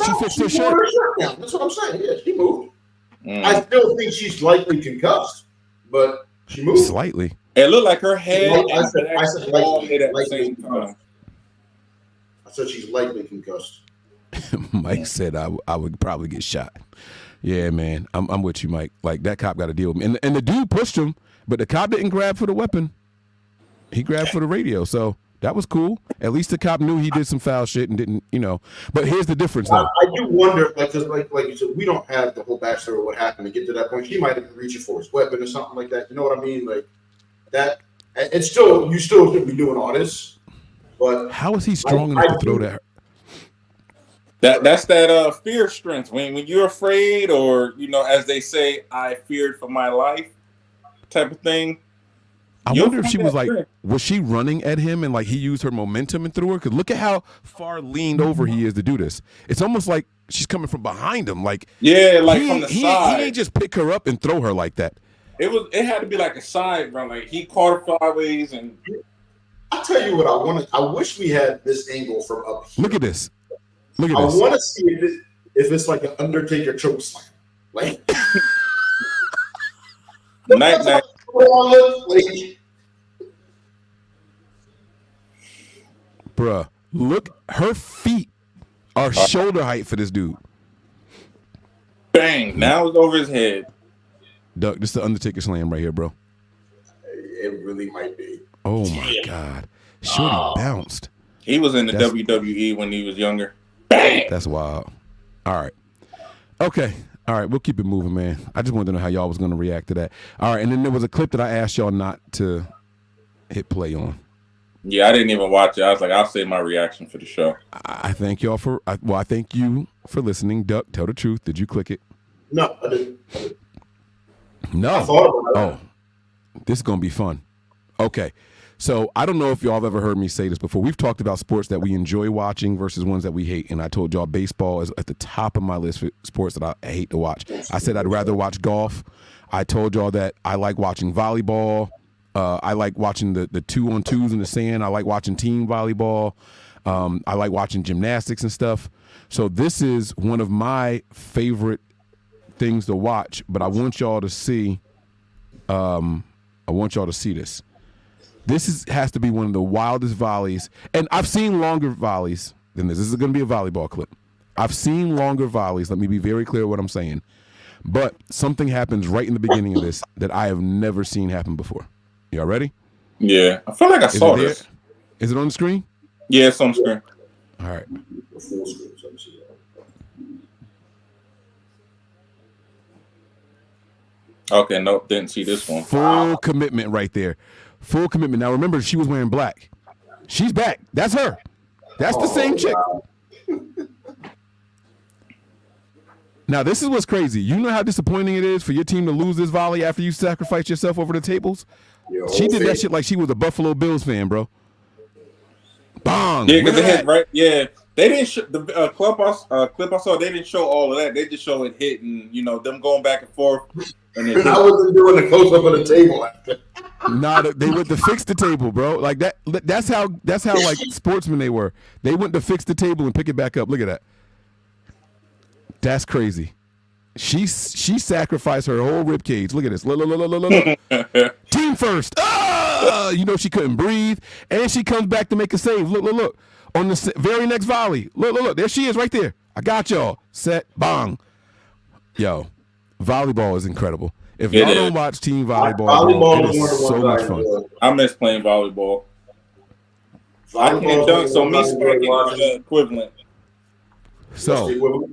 She fixed her shirt. That's what I'm saying. Yeah, she moved. I still think she's likely concussed, but she moved slightly. It looked like her head I said all hit at the same time. I said she's likely concussed. Mike said I would probably get shot. Yeah, man, I'm with you, Mike. Like, that cop got to deal with me, and the dude pushed him, but the cop didn't grab for the weapon. He grabbed for the radio. So That was cool. At least the cop knew he did some foul shit and didn't, But here's the difference, though. I do wonder, because like you said, we don't have the whole backstory of what happened to get to that point. He might have been reaching for his weapon or something like that. You know what I mean? Like that. It's still, you still should be doing all this. But how is he strong enough to throw that? That's that fear strength. When you're afraid, or as they say, I feared for my life, type of thing. I wonder if she was like, was she running at him and like he used her momentum and threw her? Because look at how far leaned over he is to do this. It's almost like she's coming from behind him. Like from the side. He ain't just pick her up and throw her like that. It had to be like a side run. Like he caught her sideways and. I'll tell you what I want. I wish we had this angle from up here. Look at this. I want to see if it's like an Undertaker choke slam. Like night. Bruh, look, her feet are shoulder height for this dude. Bang! Now it's over his head. Duck, this is the Undertaker slam right here, bro. It really might be. Oh my God. Shorty bounced. He was in the WWE when he was younger. Bang! That's wild. All right. Okay. All right, we'll keep it moving, man. I just wanted to know how y'all was going to react to that. All right, and then there was a clip that I asked y'all not to hit play on. Yeah, I didn't even watch it. I was like, I'll save my reaction for the show. I thank y'all I thank you for listening. Duck, tell the truth. Did you click it? No, I didn't. No. I thought about it. Oh, this is going to be fun. Okay. So I don't know if y'all have ever heard me say this before. We've talked about sports that we enjoy watching versus ones that we hate. And I told y'all baseball is at the top of my list for sports that I hate to watch. I said I'd rather watch golf. I told y'all that I like watching volleyball. I like watching the 2-on-2s in the sand. I like watching team volleyball. I like watching gymnastics and stuff. So this is one of my favorite things to watch. But I want y'all to see. This. This has to be one of the wildest volleys. And I've seen longer volleys than this. This is going to be a volleyball clip. I've seen longer volleys. Let me be very clear what I'm saying. But something happens right in the beginning of this that I have never seen happen before. Y'all ready? Yeah. I feel like I saw this. Is it on the screen? Yeah, it's on the screen. All right. Full screen. Okay, nope, didn't see this one. Full commitment right there. Full commitment. Now remember, she was wearing black. She's back. That's her. That's the same chick. Now this is what's crazy. You know how disappointing it is for your team to lose this volley after you sacrifice yourself over the tables? She did that shit like she was a Buffalo Bills fan, bro. Bong. Yeah, because they hit right. Yeah, they didn't show the clip I saw. They didn't show all of that. They just show it hitting. Them going back and forth. And I wasn't doing the close up of the table. Nah, they went to fix the table, bro. Like that. That's how like sportsmen they were. They went to fix the table and pick it back up. Look at that. That's crazy. She sacrificed her whole rib cage. Look at this. Look. Team first. She couldn't breathe, and she comes back to make a save. Look. On the very next volley. Look. There she is, right there. I got y'all. Set. Bong. Yo, volleyball is incredible. If y'all don't watch team volleyball, it is so much fun. I miss playing volleyball. I can't dunk, so me spiking is the equivalent. So,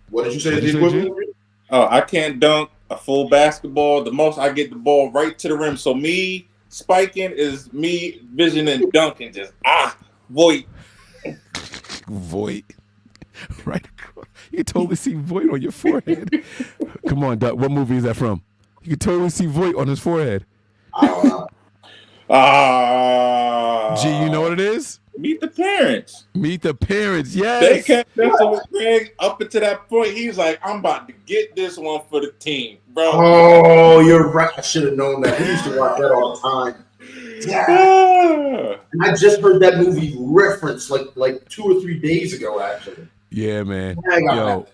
what did you say is the equivalent? Oh, I can't dunk a full basketball. The most I get the ball right to the rim. So me spiking is me visioning dunking. Just void. Void. Right across. You can totally see void on your forehead. Come on, Doc. What movie is that from? You can totally see void on his forehead. I don't know. G, you know what it is? Meet the Parents. Meet the Parents, yes. They kept messing with Greg up until that point. He's like, I'm about to get this one for the team, bro. Oh, you're right. I should have known that. We used to watch that all the time. Yeah. And I just heard that movie referenced like 2 or 3 days ago, actually. Yeah, man. Yo,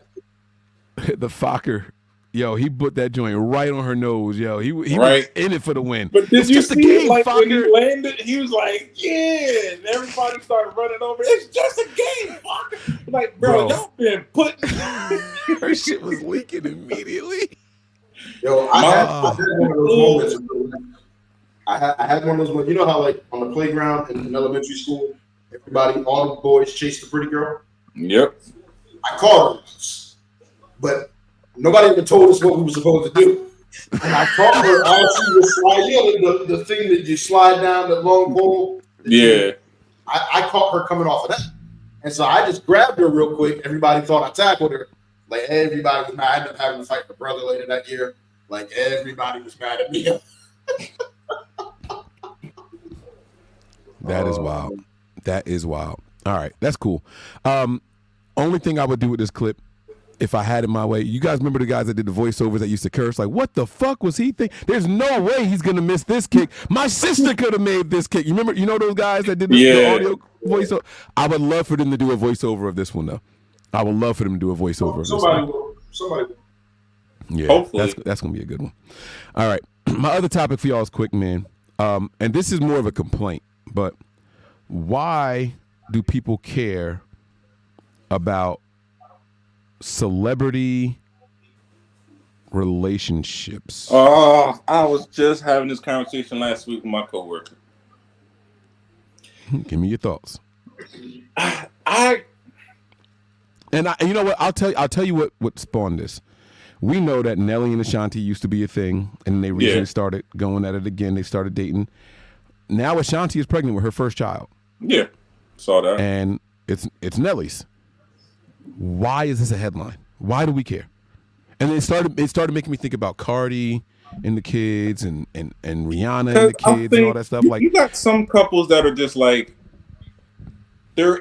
the Fokker. Yo, he put that joint right on her nose. Yo, he was in it for the win. But did it's you just see a game, like Fokker. when he landed, he was like, yeah. And everybody started running over. It's just a game, Fokker. Like, bro, y'all been putting. Her shit was leaking immediately. Yo, I had one of those moments. I had one of those ones. You know how like on the playground in elementary school, all the boys chase the pretty girl. Yep. I caught her, but nobody even told us what we were supposed to do. And I caught her as she was sliding, the thing that you slide down the long pole. Yeah. I caught her coming off of that. And so I just grabbed her real quick. Everybody thought I tackled her. Like everybody was mad. I ended up having to fight my brother later that year. Like everybody was mad at me. That is wild. That is wild. All right, that's cool. Only thing I would do with this clip, if I had it my way, you guys remember the guys that did the voiceovers that used to curse? Like, what the fuck was he thinking? There's no way he's gonna miss this kick. My sister could have made this kick. You remember? You know those guys that did the audio voiceover? I would love for them to do a voiceover of this one, though. I would love for them to do a voiceover of this one. Somebody will. Yeah, hopefully. That's gonna be a good one. All right, my other topic for y'all is quick, man. And this is more of a complaint, but why do people care about celebrity relationships? Oh, I was just having this conversation last week with my coworker. Give me your thoughts. You know what? I'll tell you what spawned this. We know that Nelly and Ashanti used to be a thing, and they recently started going at it again. They started dating. Now Ashanti is pregnant with her first child. Yeah, saw that. And it's Nelly's. Why is this a headline? Why do we care? And it started making me think about Cardi and the kids and Rihanna and the kids and all that stuff. Like, you got some couples that are just like they're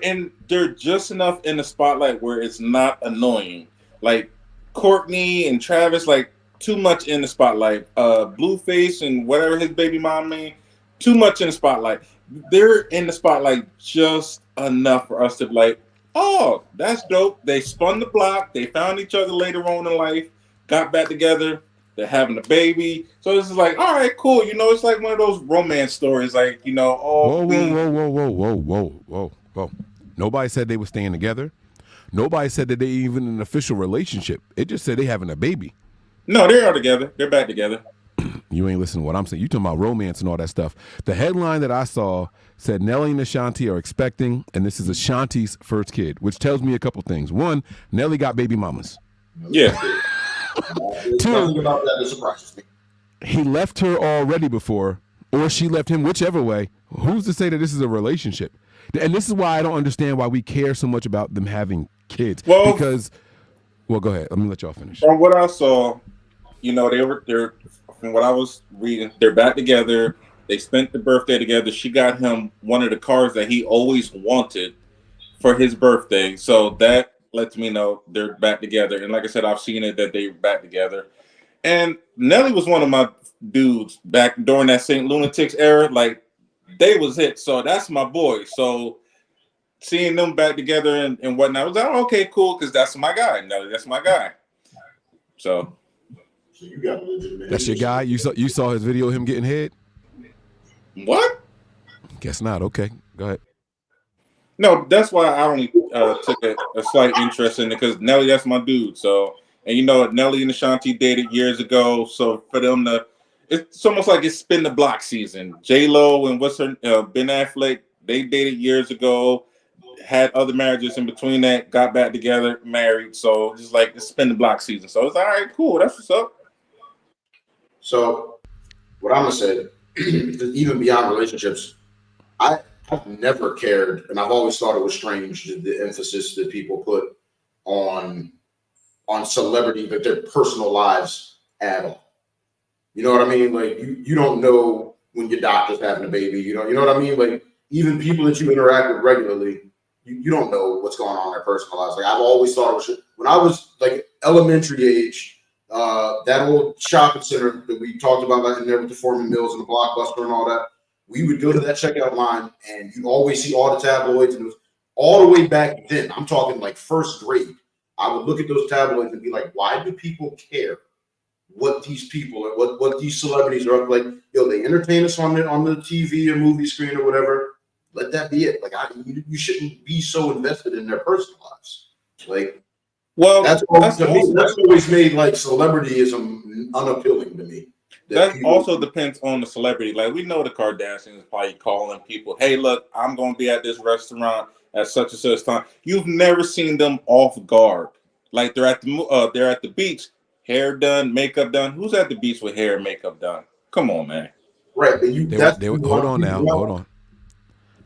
just enough in the spotlight where it's not annoying. Like Courtney and Travis, like too much in the spotlight. Blueface and whatever his baby mom made, too much in the spotlight. They're in the spotlight just enough for us to be like, oh, that's dope. They spun the block. They found each other later on in life, got back together. They're having a baby. So this is like, all right, cool. You know, it's like one of those romance stories. Like, you know, whoa. Nobody said they were staying together. Nobody said that they even in an official relationship. It just said they having a baby. No, they are together. They're back together. You ain't listening to what I'm saying. You talking about romance and all that stuff. The headline that I saw said Nelly and Ashanti are expecting, and this is Ashanti's first kid, which tells me a couple things. One, Nelly got baby mamas. Yeah. Two, about that that surprises me. He left her already before, or she left him, whichever way. Who's to say that this is a relationship? And this is why I don't understand why we care so much about them having kids. Well, because, go ahead. Let me let y'all finish. From what I saw, you know, they're from what I was reading, they're back together. They spent the birthday together. She got him one of the cars that he always wanted for his birthday. So that lets me know they're back together. And like I said, I've seen it that they're back together. And Nelly was one of my dudes back during that St. Lunatics era. Like, they was it. So that's my boy. So seeing them back together and whatnot, I was like, oh, okay, cool, because that's my guy. Nelly, that's my guy. So you got that's your guy? You saw his video of him getting head? What? Guess not. Okay, go ahead. No, that's why I only took a slight interest in it, because Nelly, that's my dude. So, and you know, Nelly and Ashanti dated years ago. So for them to, it's almost like it's spin the block season. J-Lo and Ben Affleck, they dated years ago, had other marriages in between that, got back together, married. So it's like it's spin the block season. So it's all right, cool. That's what's up. So what I'm gonna say, even beyond relationships, I've never cared, and I've always thought it was strange the emphasis that people put on celebrity, but their personal lives at all. You know what I mean? Like you don't know when your doctor's having a baby. You know what I mean? Like even people that you interact with regularly, you don't know what's going on in their personal lives. Like I've always thought it was when I was like elementary age. That old shopping center that we talked about in there with the Foreman Mills and the Blockbuster and all that, we would go to that checkout line and you always see all the tabloids, and it was all the way back then. I'm talking like first grade. I would look at those tabloids and be like, why do people care what these people or what these celebrities are up like? Yo, they entertain us on the TV or movie screen or whatever. Let that be it. Like you shouldn't be so invested in their personal lives. Like, well, that's always made like celebrityism unappealing to me. that also depends on the celebrity. Like we know the Kardashians probably calling people, "Hey, look, I'm going to be at this restaurant at such and such time." You've never seen them off guard. Like they're at the beach, hair done, makeup done. Who's at the beach with hair and makeup done? Come on, man. Right, but hold on now. Hold on.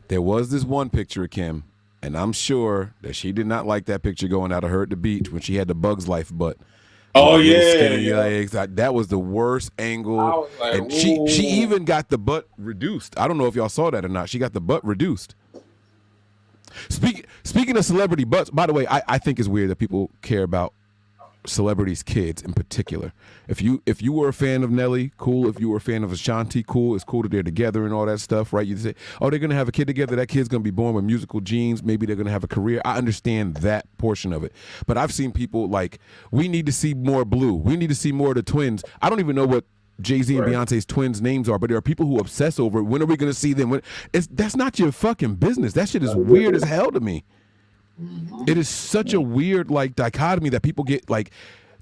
There was this one picture of Kim, and I'm sure that she did not like that picture going out of her at the beach when she had the Bug's Life butt. Oh yeah, legs. That was the worst angle. Like, and she even got the butt reduced. I don't know if y'all saw that or not. She got the butt reduced. Speaking of celebrity butts, by the way, I think it's weird that people care about celebrities' kids in particular. If you were a fan of Nelly, cool. If you were a fan of Ashanti, cool. It's cool that they're together and all that stuff, right? You say, oh, they're gonna have a kid together. That kid's gonna be born with musical genes. Maybe they're gonna have a career. I understand that portion of it, but I've seen people like, we need to see more Blue. We need to see more of the twins. I don't even know what Jay-Z and Beyonce's twins' names are, but there are people who obsess over it. When are we gonna see them? That's not your fucking business. That shit is weird as hell to me. It is such a weird like dichotomy that people get, like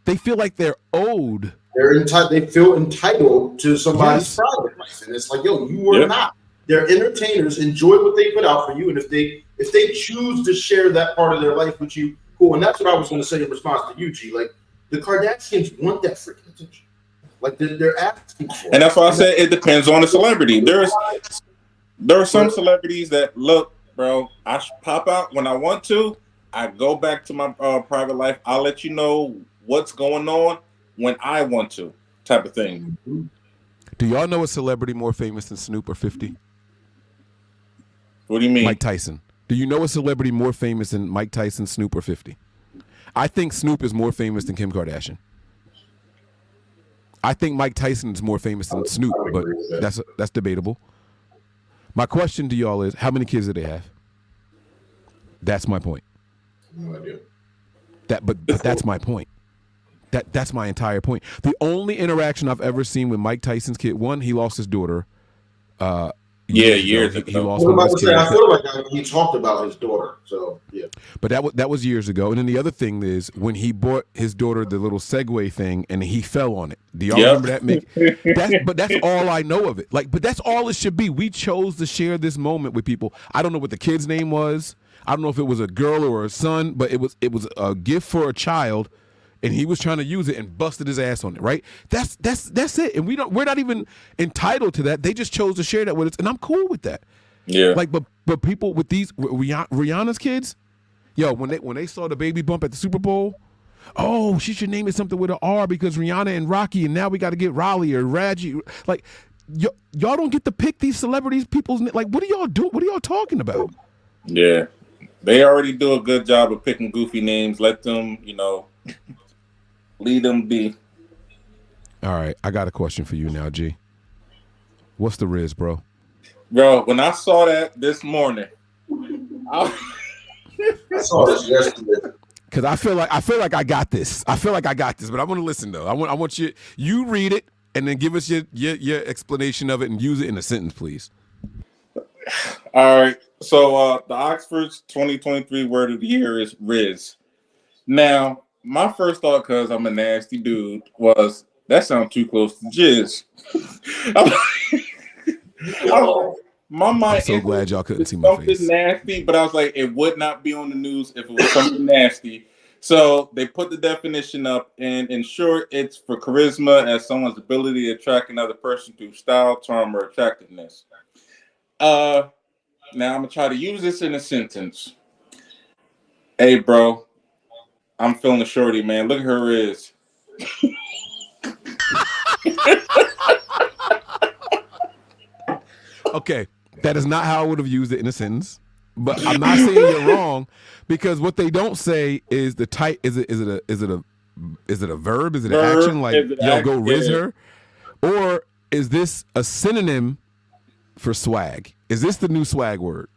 they feel like they're owed. They feel entitled to somebody's private life, and it's like, yo, you were not. They're entertainers. Enjoy what they put out for you, and if they choose to share that part of their life with you, cool. And that's what I was going to say in response to you, G. Like the Kardashians want that freaking attention. Like they're asking for it. And that's why I said it depends on the celebrity. There are some celebrities that look. Bro, I pop out when I want to. I go back to my private life. I'll let you know what's going on when I want to, type of thing. Do y'all know a celebrity more famous than Snoop or 50? What do you mean? Mike Tyson. Do you know a celebrity more famous than Mike Tyson, Snoop, or 50? I think Snoop is more famous than Kim Kardashian. I think Mike Tyson is more famous than Snoop, but that's debatable. My question to y'all is, how many kids do they have? That's my point. No idea. But that's my point. That's my entire point. The only interaction I've ever seen with Mike Tyson's kid, one, he lost his daughter. Years ago. ago. He lost one of his kids. I feel like he talked about his daughter. So yeah. But that was years ago. And then the other thing is when he bought his daughter the little Segway thing and he fell on it. Do y'all remember that? But that's all I know of it. Like, but that's all it should be. We chose to share this moment with people. I don't know what the kid's name was. I don't know if it was a girl or a son, but it was a gift for a child, and he was trying to use it and busted his ass on it. Right? That's it. And we're not even entitled to that. They just chose to share that with us, and I'm cool with that. Yeah. Like, but people with these Rihanna's kids, yo, when they saw the baby bump at the Super Bowl, oh, she should name it something with an R because Rihanna and Rocky, and now we got to get Raleigh or Raji. Like, y'all don't get to pick these celebrities. Like, what do y'all do? What are y'all talking about? Yeah. They already do a good job of picking goofy names. Let them, lead them be. All right, I got a question for you now, G. What's the Riz, bro? Bro, when I saw that this morning, I saw this yesterday. Because I feel like I got this. But I want to listen though. I want you read it and then give us your explanation of it and use it in a sentence, please. All right. So the Oxford's 2023 word of the year is Riz. Now, my first thought, because I'm a nasty dude, was that sounds too close to jizz. My mind. I'm so glad y'all couldn't see my face. Something nasty, but I was like, it would not be on the news if it was something nasty. So they put the definition up, and in short, it's for charisma as someone's ability to attract another person through style, charm, or attractiveness. Now I'm gonna try to use this in a sentence. Hey, bro, I'm feeling shorty, man. Look at her Riz. Okay, that is not how I would have used it in a sentence, but I'm not saying you're wrong because what they don't say is the type. Is it a verb? Is it an action? Like go Riz her, or is this a synonym for swag? Is this the new swag word?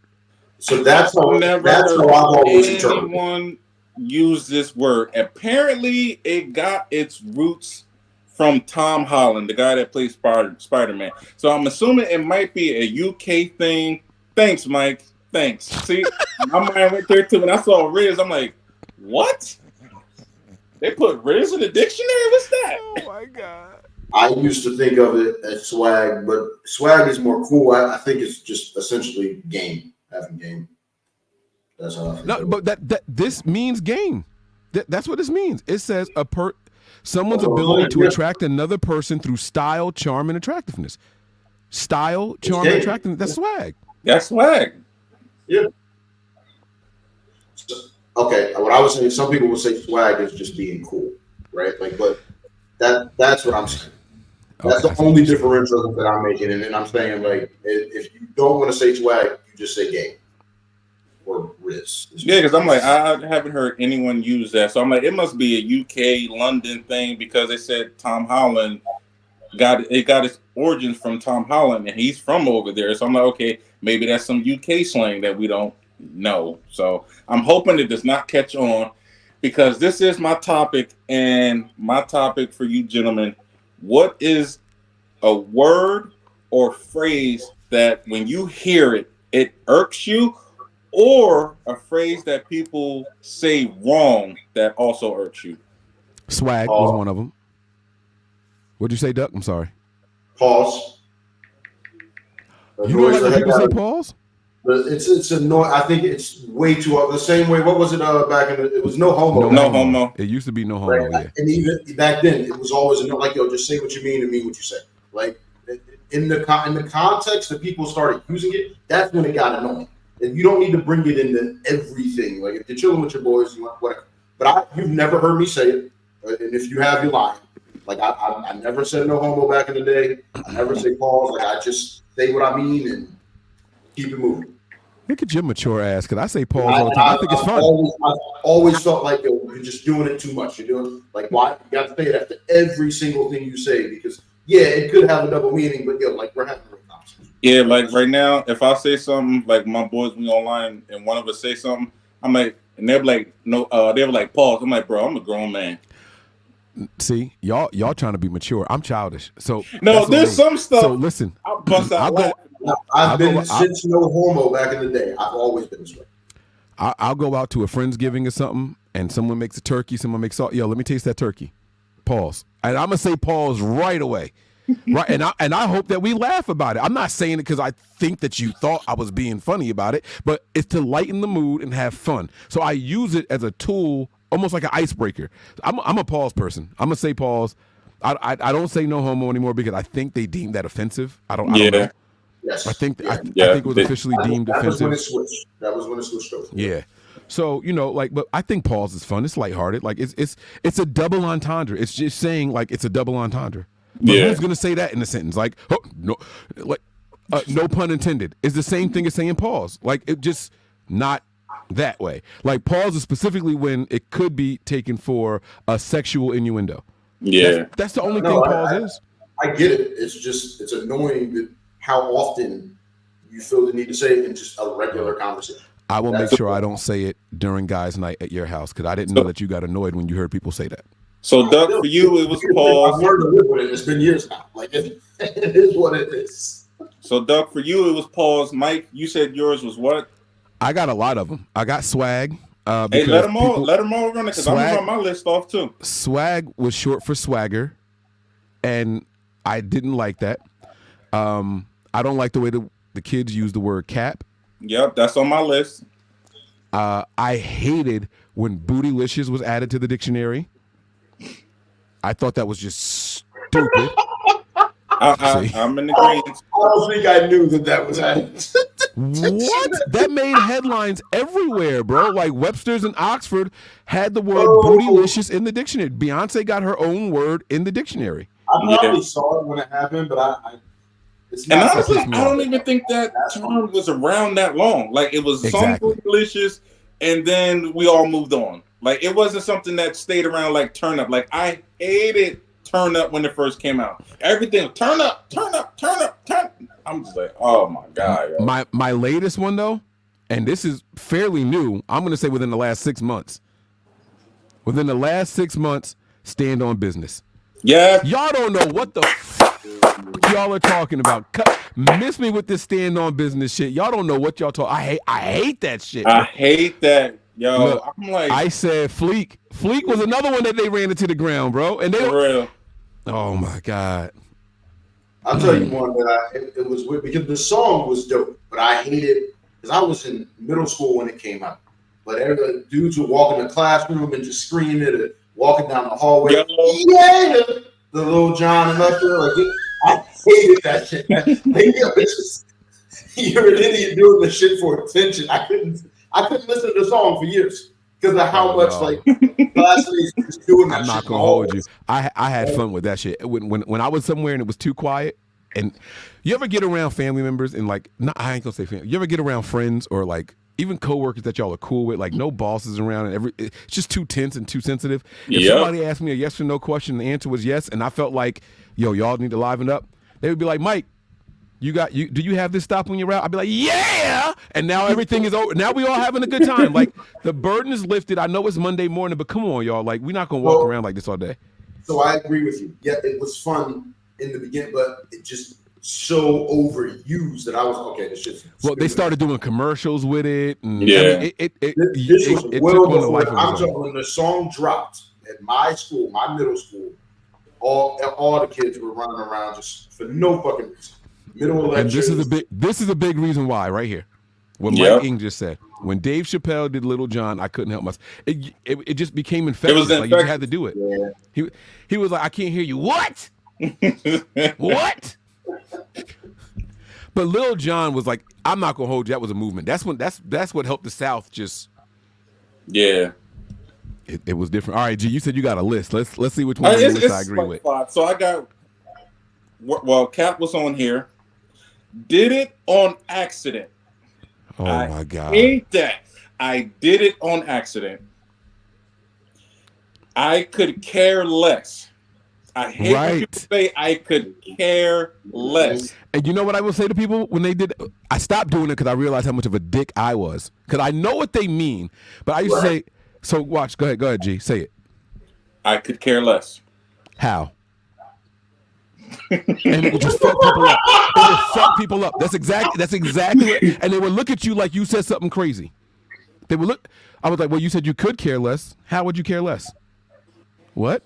So that's how I've always interpreted. Anyone use this word? Apparently, it got its roots from Tom Holland, the guy that plays Spider-Man. So I'm assuming it might be a UK thing. Thanks, Mike. Thanks. See, my mind went there too. When I saw Riz, I'm like, what? They put Riz in the dictionary? What's that? Oh my god. I used to think of it as swag, but swag is more cool. I think it's just essentially game, having game. That's how I think. No, but that this means game. That's what this means. It says someone's ability to attract another person through style, charm, and attractiveness. Style, charm, and attractiveness. That's swag. That's swag. Yeah. So, okay, what I was saying, some people would say swag is just being cool, right? Like, but that's what I'm saying. That's the only differential that I'm making, and then I'm saying, like, if you don't want to say swag, you just say game or Riz. Yeah, because I'm like, I haven't heard anyone use that, so I'm like, it must be a UK London thing because they said Tom Holland got its origins from Tom Holland, and he's from over there. So I'm like, okay, maybe that's some UK slang that we don't know. So I'm hoping it does not catch on, because this is my topic, and my topic for you gentlemen. What is a word or phrase that when you hear it, it irks you, or a phrase that people say wrong that also irks you? Swag was one of them. What'd you say, Duck? I'm sorry. Pause. You don't like when people say pause? But it's annoying. I think it's way too the same way. What was it back in it was no homo. No homo. It used to be no homo, right? Yeah. And even back then, it was always like, yo, just say what you mean and mean what you say. Like in the context that people started using it, that's when it got annoying. And you don't need to bring it into everything. Like if you're chilling with your boys, you want whatever. But you've never heard me say it, and if you have, you're lying. Like I never said no homo back in the day. I never say pause. Like I just say what I mean and keep it moving. Look at your mature ass, because I say pause all the time. I think it's fun. I've always felt like, yo, you're just doing it too much. You're doing, like, why? You got to say it after every single thing you say, because, yeah, it could have a double meaning, but, yo, like, we're having a real conversation. Yeah, like right now, if I say something, like my boys be online and one of us say something, I'm like, and they're like, no, they were like, pause. I'm like, bro, I'm a grown man. See, y'all trying to be mature. I'm childish. So no, there's some stuff. So listen, I'll bust out. I've been since no homo back in the day. I've always been this way. I'll go out to a Friendsgiving or something, and someone makes a turkey, someone makes salt. Yo, let me taste that turkey. Pause. And I'm gonna say pause right away. Right, and I hope that we laugh about it. I'm not saying it because I think that you thought I was being funny about it, but it's to lighten the mood and have fun. So I use it as a tool, almost like an icebreaker. I'm a pause person. I'm gonna say pause. I don't say no homo anymore because I think they deem that offensive. I don't know. Yes. I think it was officially deemed offensive. That was when it switched over. Yeah. So, but I think pause is fun. It's lighthearted. Like it's a double entendre. It's just saying like it's a double entendre. But who's gonna say that in a sentence? Like, oh, no, like no pun intended. It's the same thing as saying pause. Like it just not that way. Like pause is specifically when it could be taken for a sexual innuendo. Yeah. That's the only thing pause is. I get it. It's annoying that how often you feel the need to say it in just a regular conversation. I will make sure I don't say it during guys' night at your house because I didn't know that you got annoyed when you heard people say that. So, Doug, for you, it was pause. I've learned to live with it. It's been years now. Like it is what it is. So, Doug, for you, it was pause. Mike, you said yours was what? I got a lot of them. I got swag. Hey, let them all run it because I'm gonna run my list off too. Swag was short for swagger, and I didn't like that. I don't like the way the kids use the word cap. Yep, that's on my list. I hated when bootylicious was added to the dictionary. I thought that was just stupid. I'm in the green. I don't think I knew that was added. What? That made headlines everywhere, bro. Like Webster's and Oxford had the word bootylicious in the dictionary. Beyonce got her own word in the dictionary. I probably saw it when it happened, but it's and not. honestly, I don't even think that term was around that long. Like it was some bootylicious, and then we all moved on. Like it wasn't something that stayed around like turn up. Like I hated turn up when it first came out. Everything turn up. I'm just like, oh my God. Yo. My latest one though, and this is fairly new, I'm gonna say within the last 6 months. Within the last 6 months, stand on business. Yeah. Y'all don't know what the y'all are talking about. Miss me with this stand on business shit. Y'all don't know what y'all talk. I hate that shit. I hate that. Yo, look, I'm like, I said Fleek. Fleek was another one that they ran into the ground, bro. And they for real. Oh my God. I'll tell you one that it was weird because the song was dope, but I hated because I was in middle school when it came out. But every dudes would walk in the classroom and just scream it, and walking down the hallway. Yeah, the Lil Jon and up there, I hated that shit. You're an idiot doing the shit for attention. I couldn't listen to the song for years because of how much classmates was doing that. I'm not shit gonna hold you. I had fun with that shit. When I was somewhere and it was too quiet, and you ever get around family members and I ain't gonna say family. You ever get around friends or even coworkers that y'all are cool with, no bosses around, and it's just too tense and too sensitive. If somebody asked me a yes or no question, and the answer was yes, and I felt like, y'all need to liven up, they would be like, Mike, do you have this stop when you're out? I'd be like, yeah, and now everything is over. Now we all having a good time. The burden is lifted. I know it's Monday morning, but come on, y'all. We're not gonna walk around like this all day. So I agree with you. Yeah, it was fun in the beginning, but it just so overused that I was okay. This shit's well, they started doing commercials with it. And, yeah, this was well before. I'm talking when the song dropped at my school, my middle school. All the kids were running around just for no fucking reason. Middle of and this is a big reason why right here. What Mike Ing just said. When Dave Chappelle did Little John, I couldn't help myself. It just became infectious. It was you just had to do it. Yeah. He was like, I can't hear you. What? What? But Lil Jon was like, I'm not gonna hold you. That was a movement. That's what helped the South just. Yeah. It was different. All right, G, you said you got a list. Let's see which one I agree with. 5. So I got. Well, Cap was on here. Did it on accident. Oh my God. I hate that. I did it on accident. I could care less. I hate when people say I could care less. And you know what I will say to people when they did? I stopped doing it because I realized how much of a dick I was. Because I know what they mean, but I used to say. So watch. Go ahead, G. Say it. I could care less. How? And it would just fuck people up. It would fuck people up. That's exactly it. And they would look at you like you said something crazy. They would look. I was like, well, you said you could care less. How would you care less? What?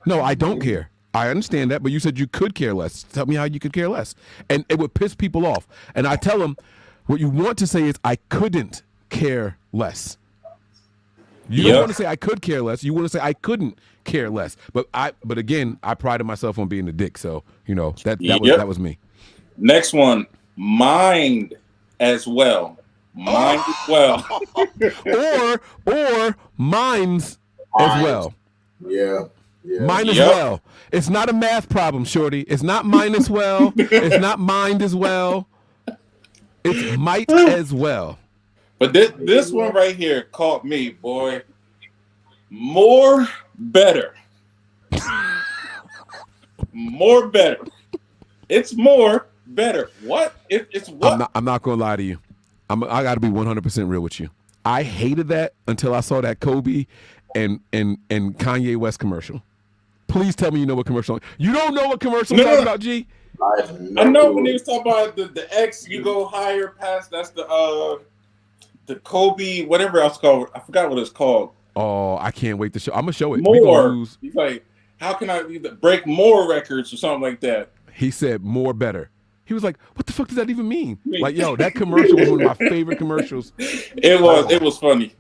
No, I don't care. I understand that, but you said you could care less. Tell me how you could care less. And it would piss people off. And I tell them, what you want to say is, I couldn't care less. You don't want to say I could care less. You want to say I couldn't care less. But again, I prided myself on being a dick. So, that was me. Next one, mind as well. Mind as well. or minds as well. Yeah. Mine as well. It's not a math problem, shorty. It's not mine as well. It's not mind as well. It's might as well. But this one right here caught me, boy. More better. More better. It's more better. What? It's what? I'm not gonna lie to you. I got to be 100% real with you. I hated that until I saw that Kobe and Kanye West commercial. Please tell me you know what commercial. You don't know what commercial I'm talking about, G? I know when he was talking about the X, you go higher past. That's the Kobe, whatever else called. I forgot what it's called. Oh, I can't wait to show. I'm gonna show it. More. He's like, how can I break more records or something like that? He said more better. He was like, what the fuck does that even mean? Like, yo, that commercial was one of my favorite commercials. It was funny.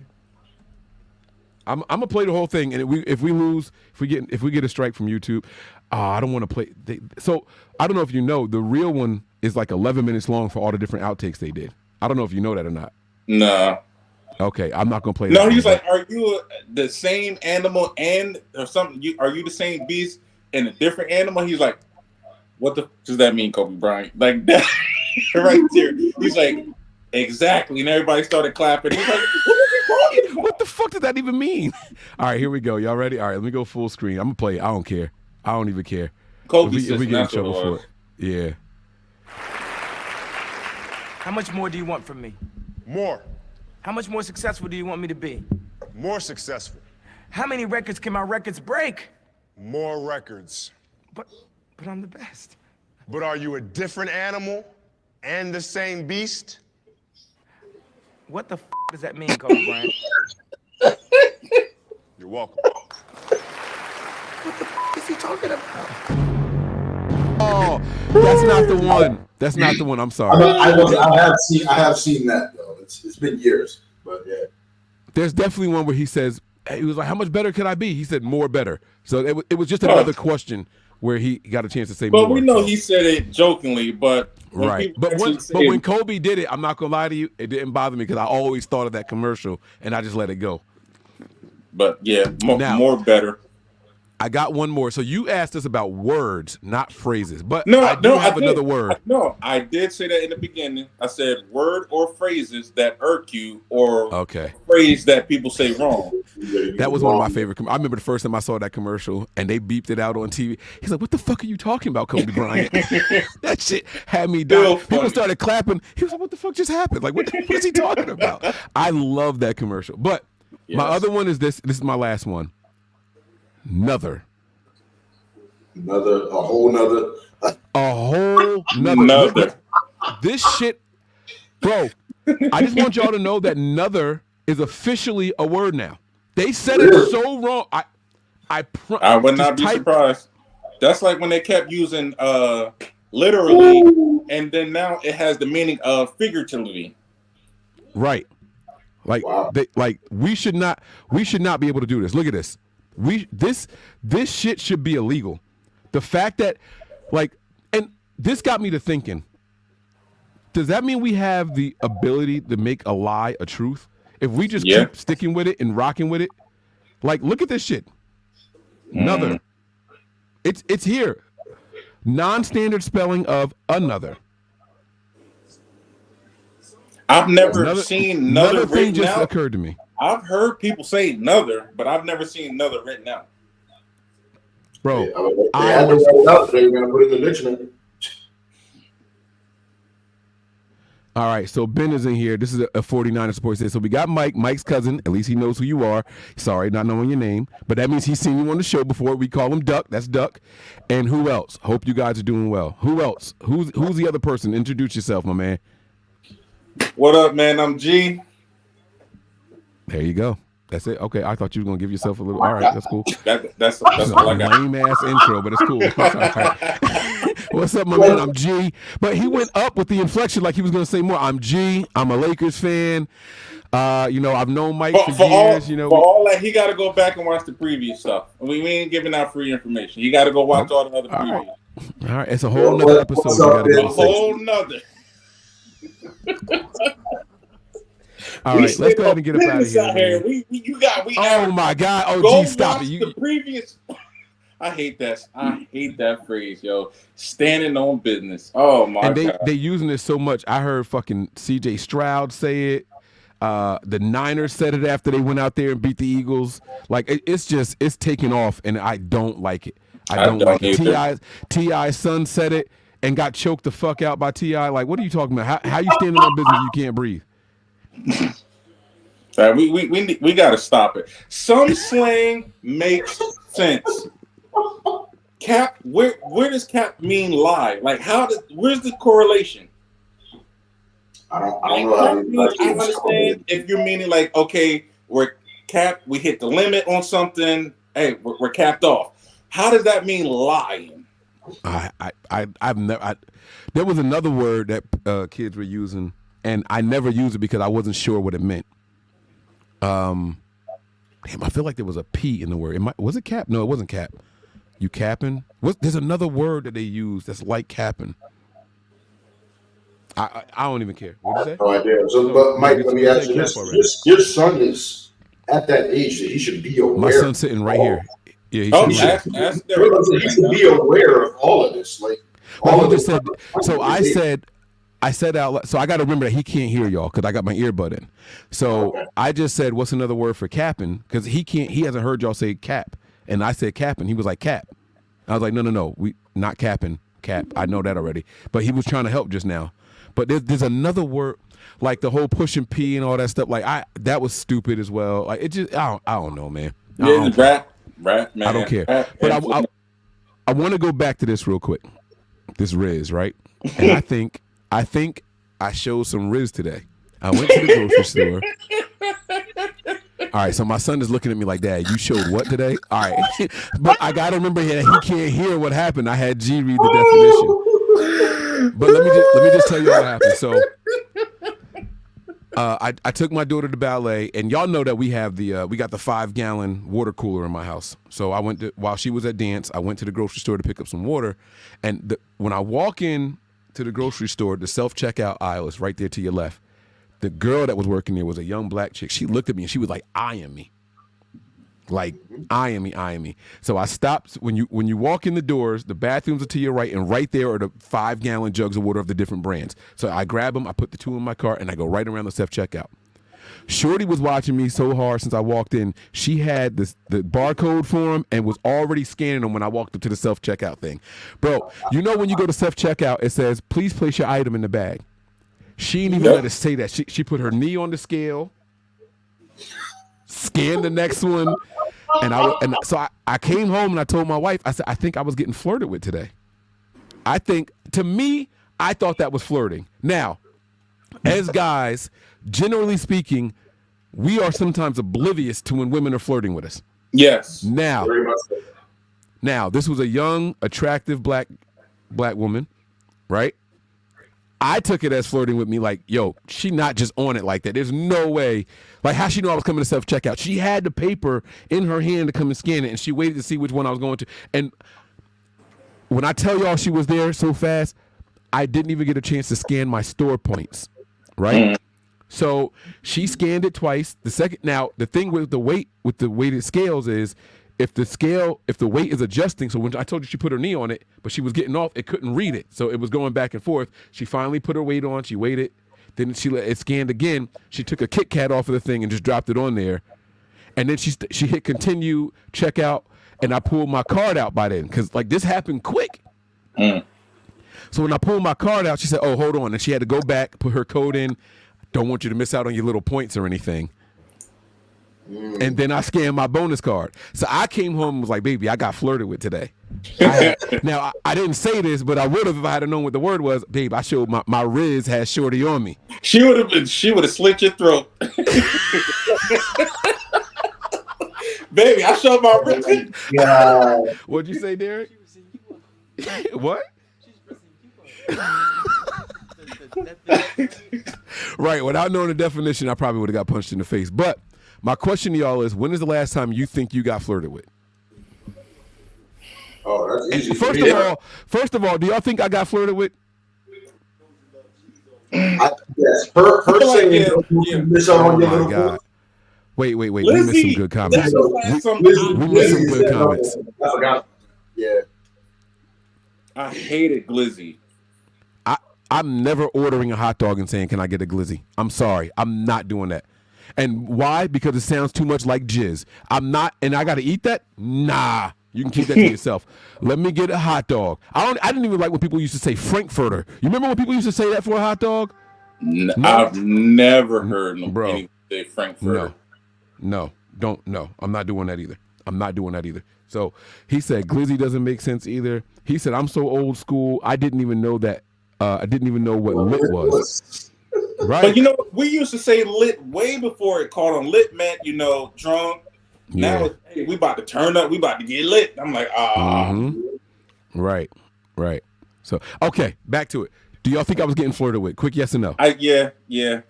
I'm gonna play the whole thing, and if we lose, if we get a strike from YouTube, I don't want to play. So I don't know if you know, the real one is like 11 minutes long for all the different outtakes they did. I don't know if you know that or not. Nah. Okay, I'm not gonna play. No, he's like, are you the same animal or something? Are you the same beast and a different animal? He's like, what the does that mean, Kobe Bryant? Like that right there. He's like, exactly, and everybody started clapping. He's like, what the fuck did that even mean? All right, here we go. Y'all ready? All right, let me go full screen. I'm gonna play it. I don't care. I don't even care. Kobe if we get in trouble for it. Yeah. How much more do you want from me? More. How much more successful do you want me to be? More successful. How many records can my records break? More records. But I'm the best. But are you a different animal and the same beast? What the does that mean, Kobe Bryant? You're welcome. What the is he talking about? Oh, that's not the one. That's not the one. I'm sorry. I have seen that though. It's been years, but yeah. There's definitely one where he says, he was like, how much better could I be? He said, more better. So it was just another question where he got a chance to say more. But we know so. he said it jokingly, but Right. But when Kobe did it, I'm not going to lie to you, it didn't bother me because I always thought of that commercial and I just let it go. But yeah, Now, more better. I got one more. So you asked us about words, not phrases. But No, I do no, have I did. another word. No, I did say that in the beginning. I said word or phrases that irk you or Okay. phrase that people say wrong. That was one of my favorite. I remember the first time I saw that commercial and they beeped it out on TV. He's like, "What the fuck are you talking about, Kobe Bryant?" That shit had me dying. People started clapping. He was like, "What the fuck just happened? Like, what is he talking about?" I love that commercial. But my other one is this. This is my last one. Another. A whole nother. This shit, bro. I just want y'all to know that "nother" is officially a word now. They said it so wrong. I would not be surprised. That's like when they kept using literally, and then now it has the meaning of figuratively. Right. Like we should not be able to do this. Look at this. This shit should be illegal. The fact that and this got me to thinking, does that mean we have the ability to make a lie a truth? If we just keep sticking with it and rocking with it? Like, look at this shit. Another. It's here. Non-standard spelling of another. I've never seen another thing written just out. occurred to me. I've heard people say another, but I've never seen another written out. Bro, They had to write it out. They were going to put it in the dictionary. All right, so Ben is in here. This is a 49er Sports Day. So we got Mike, Mike's cousin. At least he knows who you are. Sorry, not knowing your name. But that means he's seen you on the show before. We call him Duck. That's Duck. And who else? Hope you guys are doing well. Who else? Who's the other person? Introduce yourself, my man. What up, man? I'm G. There you go. That's it. Okay, I thought you were going to give yourself a little. All right, that's cool. That's all I got. Lame-ass intro, but it's cool. What's up, my man? I'm G. But he went up with the inflection like he was going to say more. I'm G. I'm a Lakers fan. I've known Mike for years. For all that, he got to go back and watch the previous stuff. We ain't giving out free information. You got to go watch all the other previews. All right, it's a whole nother episode. A whole nother. All right, let's go ahead and get up out of here. Oh my God! Oh, geez, stop it! The previous. I hate that phrase, yo. Standing on business. Oh my God! And they using it so much. I heard fucking C.J. Stroud say it. The Niners said it after they went out there and beat the Eagles. Like it's taking off, and I don't like it. I don't like it. T.I.'s son said it and got choked the fuck out by T.I. Like, what are you talking about? How you standing on business if you can't breathe? We got to stop it. Some slang makes sense. Cap, where does cap mean lie? Like, where's the correlation? I don't know. I understand if you're meaning like, okay, we're capped, we hit the limit on something. Hey, we're capped off. How does that mean lying? I've never. There was another word that kids were using, and I never used it because I wasn't sure what it meant. Damn, I feel like there was a P in the word. Was it cap? No, it wasn't cap. You capping? There's another word that they use that's like capping. I don't even care. What did you say? No idea. So, but Mike, let me ask you this: your son is at that age that he should be aware. My son's sitting right here. Yeah, he should be aware of all of this. Like, all of this. So I said out loud, so I got to remember that he can't hear y'all because I got my earbud in. So I just said, what's another word for capping? Because he hasn't heard y'all say cap. And I said capping. He was like, cap. I was like, no, we not capping, cap. I know that already. But he was trying to help just now. But there's another word, like the whole pushing P and all that stuff. Like that was stupid as well. Like it just, I don't know, man. Rap, man. I don't care. But I want to go back to this real quick. This Riz, right? And I think I showed some Riz today. I went to the grocery store. All right, so my son is looking at me like, Dad, you showed what today? All right. But I got to remember that he can't hear what happened. I had G read the definition. But let me just tell you what happened. So I took my daughter to ballet, and y'all know that we have we got the 5-gallon water cooler in my house. So while she was at dance, I went to the grocery store to pick up some water. And when I walk in to the grocery store, the self-checkout aisle is right there to your left. The girl that was working there was a young black chick. She looked at me and she was like eyeing me. Like eyeing me. So I stopped. When you walk in the doors, the bathrooms are to your right, and right there are the 5-gallon jugs of water of the different brands. So I grab them, I put the 2 in my cart, and I go right around the self-checkout. Shorty was watching me so hard since I walked in. She had the barcode for them and was already scanning them when I walked up to the self-checkout thing. Bro, you know when you go to self-checkout, it says, please place your item in the bag. She didn't even let us say that. She put her knee on the scale, scanned the next one, and so I came home and I told my wife, I said, I think I was getting flirted with today. To me, I thought that was flirting. Now, as guys, generally speaking, we are sometimes oblivious to when women are flirting with us. Yes. Now, Very much so. this was a young, attractive black woman, right? I took it as flirting with me, like, yo, she not just on it like that. There's no way. Like, how she know I was coming to self-checkout? She had the paper in her hand to come and scan it, and she waited to see which one I was going to. And when I tell y'all she was there so fast, I didn't even get a chance to scan my store points, right? So she scanned it twice. Now, the thing with the weighted scales is, if the weight is adjusting, so when I told you she put her knee on it, but she was getting off, it couldn't read it. So it was going back and forth. She finally put her weight on, she weighed then she let it scanned again. She took a Kit Kat off of the thing and just dropped it on there. And then she hit continue, checkout, and I pulled my card out by then, because like this happened quick. So when I pulled my card out, she said, oh, hold on. And she had to go back, put her code in. Don't want you to miss out on your little points or anything. And then I scanned my bonus card. So I came home and was like, baby, I got flirted with today. Now, I didn't say this, but I would have if I had known what the word was. Babe, I showed my Riz had Shorty on me. She would have slit your throat. Baby, I showed my Riz. Yeah. What'd you say, Derek? What? Right, without knowing the definition, I probably would have got punched in the face. But my question to y'all is, when is the last time you think you got flirted with? Oh, that's easy. First of all, do y'all think I got flirted with? Yes. Her saying, miss out on your Oh my little God. Wait. We Lizzie, missed some good comments. that's the last time- We missed some good comments. I forgot. Yeah. I hated Glizzy. I'm never ordering a hot dog and saying, can I get a glizzy? I'm sorry. I'm not doing that. And why? Because it sounds too much like jizz. I'm not, and I got to eat that? Nah. You can keep that to yourself. Let me get a hot dog. I didn't even like when people used to say Frankfurter. You remember when people used to say that for a hot dog? No. I've never heard anyone say Frankfurter. No. I'm not doing that either. So he said glizzy doesn't make sense either. He said, I'm so old school, I didn't even know that. I didn't even know what lit was. Right. But we used to say lit way before it caught on. Lit meant, drunk. Yeah. Now hey, we about to turn up. We about to get lit. I'm like, Right. So, okay, back to it. Do y'all think I was getting flirted with? Quick yes or no. Yeah. Yes.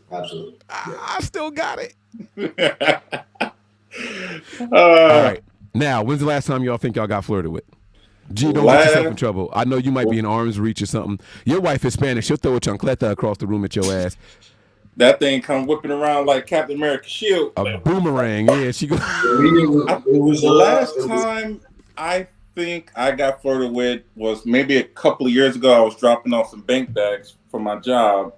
Absolutely. I still got it. All All right. Now, when's the last time y'all think y'all got flirted with? G, don't get yourself in trouble. I know you might be in arm's reach or something. Your wife is Spanish. She'll throw a chancleta across the room at your ass. That thing come whipping around like Captain America's shield. A boomerang. Yeah, she goes. The last time I think I got flirted with was maybe a couple of years ago. I was dropping off some bank bags for my job.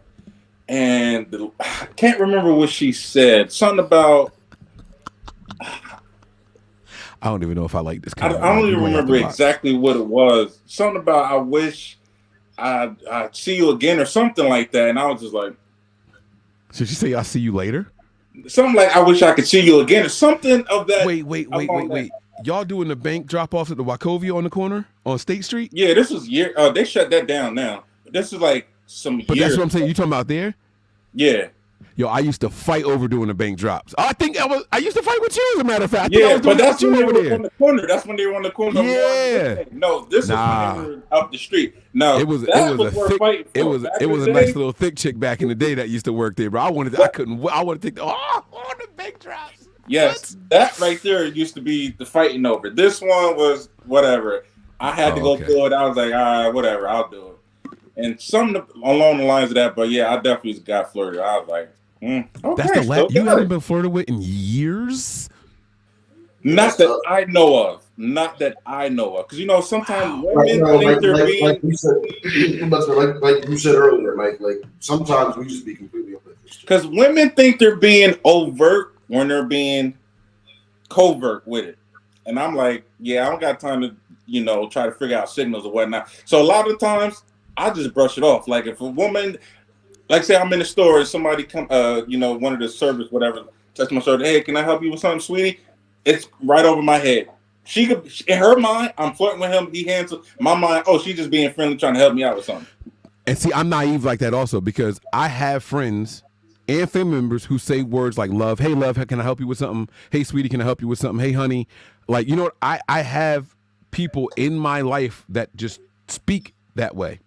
And I can't remember what she said. Something about... I don't even know if I like this. I don't even remember exactly what it was. Something about I wish I'd see you again or something like that. And I was just like... Should she say I'll see you later? Something like I wish I could see you again or something of that. Wait. Y'all doing the bank drop-off at the Wachovia on the corner on State Street? Yeah, this was year. They shut that down now. This is like some But years. that's what I'm saying. You talking about there? Yeah. Yo, I used to fight over doing the bank drops. I used to fight with you, as a matter of fact. I think I Yeah, was doing but that that's with when you they over were there. on the corner. That's when they were on the corner. Yeah. No, this Nah. is when they were up the street. No, It was that a worth thick, fighting for. it was Back it in was the a nice day, little thick chick back in the day that used to work there, bro. I wanted to take the bank drops. Yes, that right there used to be the fighting over. This one was whatever. I had to go okay. through it. I was like, all right, whatever, I'll do it. And something along the lines of that. But yeah, I definitely got flirted. I was like, okay, That's the last. so You got haven't it. been flirted with in years. Not that I know of. Not that I know of. Because you know, sometimes Like, women think they're being. like you said, like you said earlier, like sometimes we just be completely oblivious. Because women think they're being overt when they're being covert with it. And I'm like, yeah, I don't got time to, try to figure out signals or whatnot. So a lot of times I just brush it off. Like if a woman, like say I'm in the store and somebody come, one of the servers, whatever, touch my shoulder, hey, can I help you with something, sweetie? It's right over my head. She could, in her mind, I'm flirting with him. He handsome. My mind, oh, she's just being friendly, trying to help me out with something. And see, I'm naive like that also because I have friends and family members who say words like love. Hey, love, can I help you with something? Hey, sweetie, can I help you with something? Hey, honey. Like, you know what? I have people in my life that just speak that way.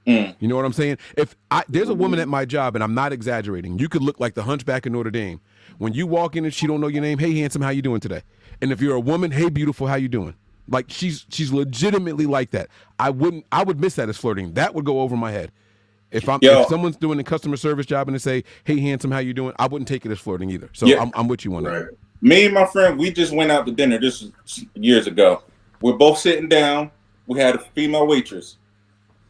You know what I'm saying? If there's a woman at my job, and I'm not exaggerating, you could look like the Hunchback of Notre Dame. When you walk in and she don't know your name, hey, handsome, how you doing today? And if you're a woman, hey, beautiful, how you doing? Like she's legitimately like that. I would miss that as flirting. That would go over my head. If someone's doing a customer service job and they say, hey, handsome, how you doing? I wouldn't take it as flirting either. So yeah. I'm with you on that. Me and my friend, we just went out to dinner. This was years ago. We're both sitting down. We had a female waitress.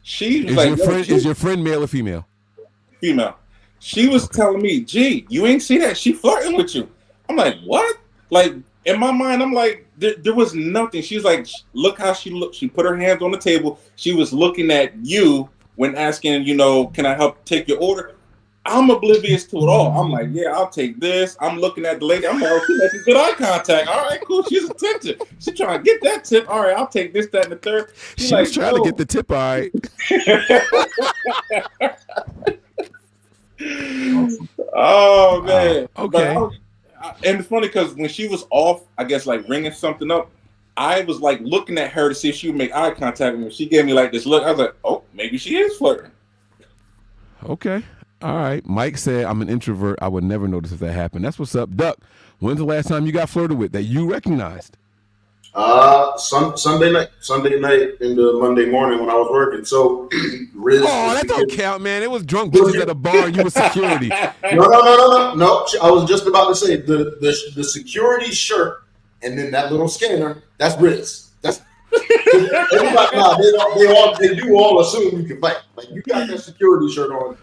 She was is your friend male or female? Female. She was telling me, gee, you ain't see that? She flirting with you. I'm like, what? Like, in my mind, I'm like, there was nothing. She's like, look how she looked. She put her hands on the table. She was looking at you when asking, can I help take your order? I'm oblivious to it all. I'm like, yeah, I'll take this. I'm looking at the lady. I'm like, oh, she's making good eye contact. All right, cool. She's attentive. She's trying to get that tip. All right, I'll take this, that, and the third. She was trying to get the tip, all right. Oh, man. Okay. And it's funny because when she was off, I guess, like, ringing something up, I was, like, looking at her to see if she would make eye contact with me. She gave me, like, this look. I was like, oh, maybe she is flirting. Okay. All right. Mike said, I'm an introvert. I would never notice if that happened. That's what's up. Duck, when's the last time you got flirted with that you recognized? Sunday night into Monday morning when I was working. So, Riz. Oh, that don't count, man. It was drunk bitches at a bar and you were security. No. I was just about to say the security shirt and then that little scanner. That's Riz. That's everybody. They do all assume you can fight. Like you got that security shirt on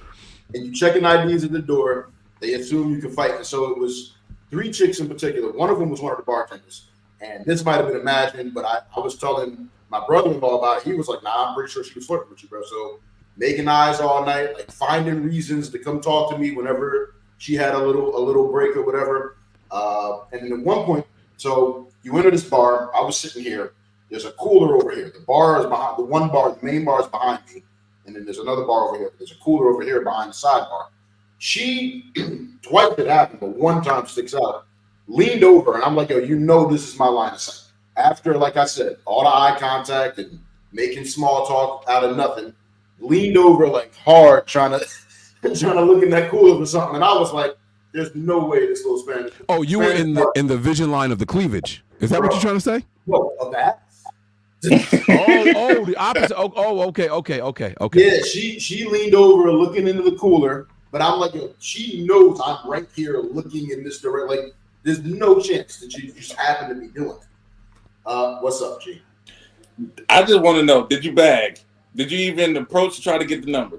and you checking IDs at the door. They assume you can fight. And so it was 3 chicks in particular. One of them was one of the bartenders. And this might have been imagined, but I was telling my brother-in-law about it. He was like, nah, I'm pretty sure she was flirting with you, bro. So making eyes all night, like finding reasons to come talk to me whenever she had a little break or whatever. And then at one point, so you enter this bar. I was sitting here. There's a cooler over here. The bar is behind the main bar is behind me. And then there's another bar over here. There's a cooler over here behind the sidebar. She, twice it happened, but one time sticks out. Leaned over, and I'm like, yo, this is my line of sight. After, like I said, all the eye contact and making small talk out of nothing, leaned over like hard, trying to look in that cooler for something. And I was like, there's no way this little Spanish. Oh, you were in the vision line of the cleavage. Is that what you're trying to say? What, of that? the opposite. Okay. Yeah, she leaned over looking into the cooler, but I'm like, yo, she knows I'm right here looking in this direction. Like, there's no chance that you just happen to be doing it. What's up, G? I just want to know, did you bag? Did you even approach to try to get the number?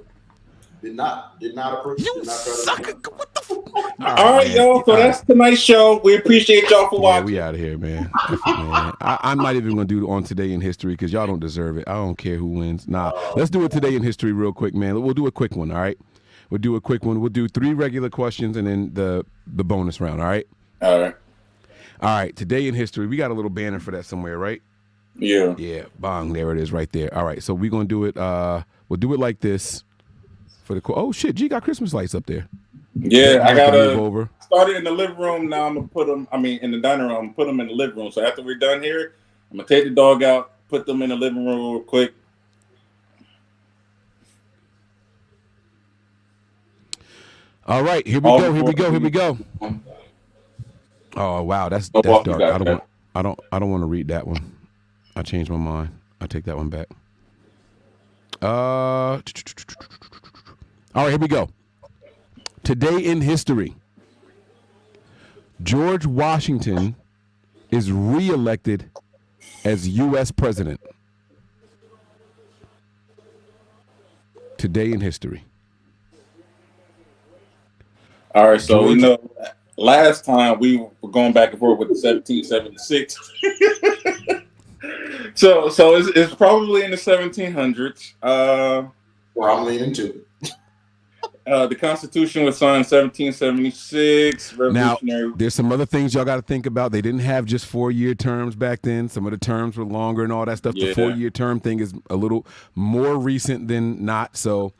Did not approach. You sucker. What the fuck? All right, y'all. So that's tonight's show. We appreciate y'all for watching. We out of here, man. I'm not even going to do it on Today in History because y'all don't deserve it. I don't care who wins. Nah, let's do it Today in History real quick, man. We'll do a quick one, all right? We'll do a quick one. We'll do 3 regular questions and then the bonus round, all right? All right. Today in history. We got a little banner for that somewhere, right? Yeah. Yeah. Bang. There it is right there. All right. So we're going to do it. We'll do it like this for the. Oh, shit. G got Christmas lights up there. Yeah, That I you have to move gotta over. started in the living room. Now I'm gonna put them. I mean, in the dining room, I'm gonna put them in the living room. So after we're done here, I'm gonna take the dog out, put them in the living room real quick. All right, here we All go. Here we before go. Here we go. we- Oh wow, that's Milwaukee dark. got I don't that. want. I don't want to read that one. I changed my mind. I take that one back. All right, here we go. Today in history, George Washington is reelected as U.S. president. Today in history. All right, so George- you know, last time we were going back and forth with the 1776. so it's probably in the 1700s. Where I'm leaning to. The Constitution was signed 1776. Now, Revolutionary. there's some other things y'all got to think about. They didn't have just 4-year terms back then. Some of the terms were longer and all that stuff. Yeah. The 4-year term thing is a little more recent than not. So,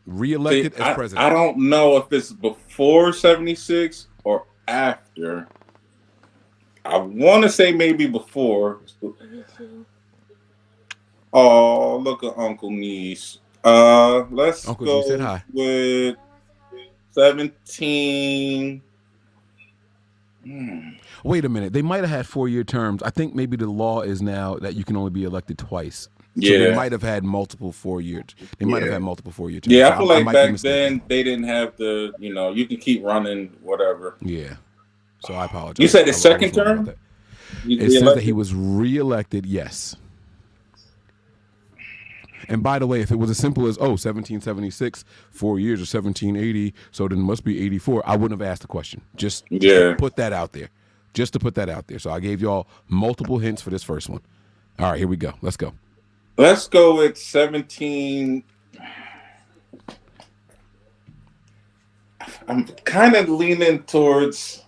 reelected as president. I don't know if it's before 76 or after. I want to say maybe before. Oh, look at Uncle Niece. Let's Uncle go G said hi. with 17. Wait a minute. They might have had 4-year terms. I think maybe the law is now that you can only be elected twice. So Yeah. they might have had multiple 4-year. They might have Yeah. had multiple 4-year terms. Yeah, So I feel like might be back mistaken. then they didn't have the, you can keep running whatever. Yeah. So I apologize. You said the I was second wrong about term? that. You It says that reelected? he was reelected, yes. And by the way, if it was as simple as 1776, 4 years, or 1780, so then it must be 84, I wouldn't have asked the question. Just to Yeah. put that out there. Just to put that out there. So I gave y'all multiple hints for this first one. All right, here we go. Let's go. Let's go with 17. I'm kind of leaning towards.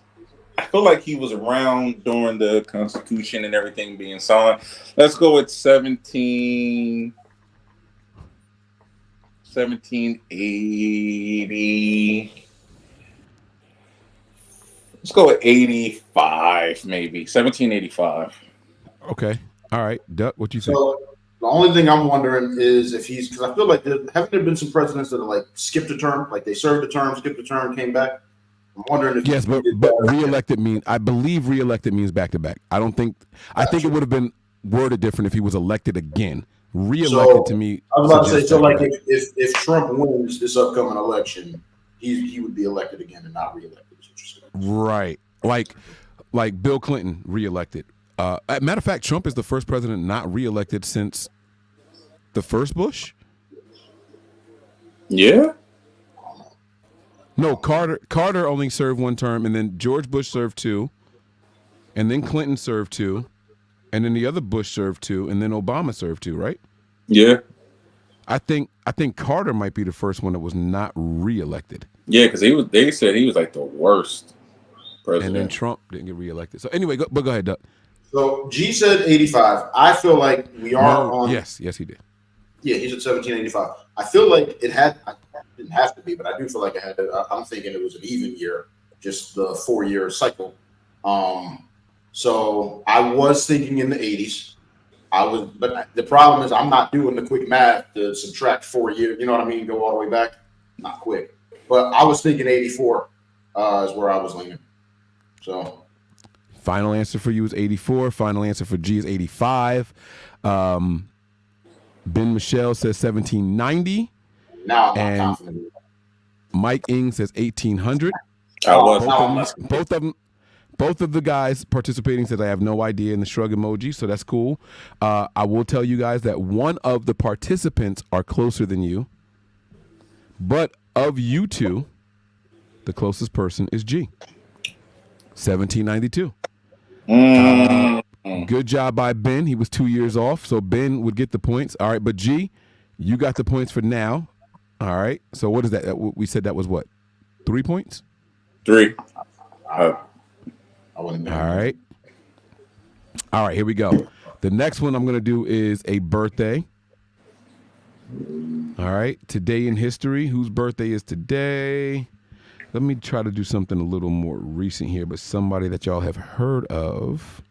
I feel like he was around during the Constitution and everything being signed. Let's go with 1780. Let's go with 85, maybe 1785. Okay. All right. Duck, what you think? So the only thing I'm wondering is if he's, because I feel like haven't there been some presidents that are like skipped a term, like they served a term, skipped a term, came back. I'm wondering if Yes, he but did that. reelected means, I believe reelected means back to back. I think it would have been worded different if he was elected again. Reelected to me. I was about to say, suggests so like back-to-back. if Trump wins this upcoming election, he would be elected again and not reelected. Is what you're saying. Right. Like Bill Clinton reelected. Matter of fact, Trump is the first president not reelected since the first Bush. Yeah. No, Carter only served 1 term, and then George Bush served 2, and then Clinton served 2, and then the other Bush served 2, and then Obama served 2, right? Yeah. I think Carter might be the first one that was not reelected. Yeah, because they said he was like the worst president. And then Trump didn't get reelected. So anyway, go ahead, Doug. So G said 85. I feel like we are on. Yes, he did. Yeah, he's at 1785. I feel like it didn't have to be, but I do feel like it had to. I'm thinking it was an even year, just the 4-year cycle. So I was thinking in the 80s. But the problem is I'm not doing the quick math to subtract 4 years. You know what I mean? Go all the way back. Not quick. But I was thinking 84 is where I was leaning. So Final answer for you is 84. Final answer for G is 85. Ben Michelle says 1790. now I'm And- not confident. Mike Ing says 1800. I was. Both of the guys participating said I have no idea in the shrug emoji, so that's cool. I will tell you guys that one of the participants are closer than you, but of you two, the closest person is G. 1792. Good job by Ben. He was 2 years off, so Ben would get the points. All right, but G, you got the points for now. All right, so what is that? We said that was what? 3 points? 3. I wouldn't. All right. All right, here we go. The next one I'm going to do is a birthday. All right. Today in history. Whose birthday is today? Let me try to do something a little more recent here, but somebody that y'all have heard of.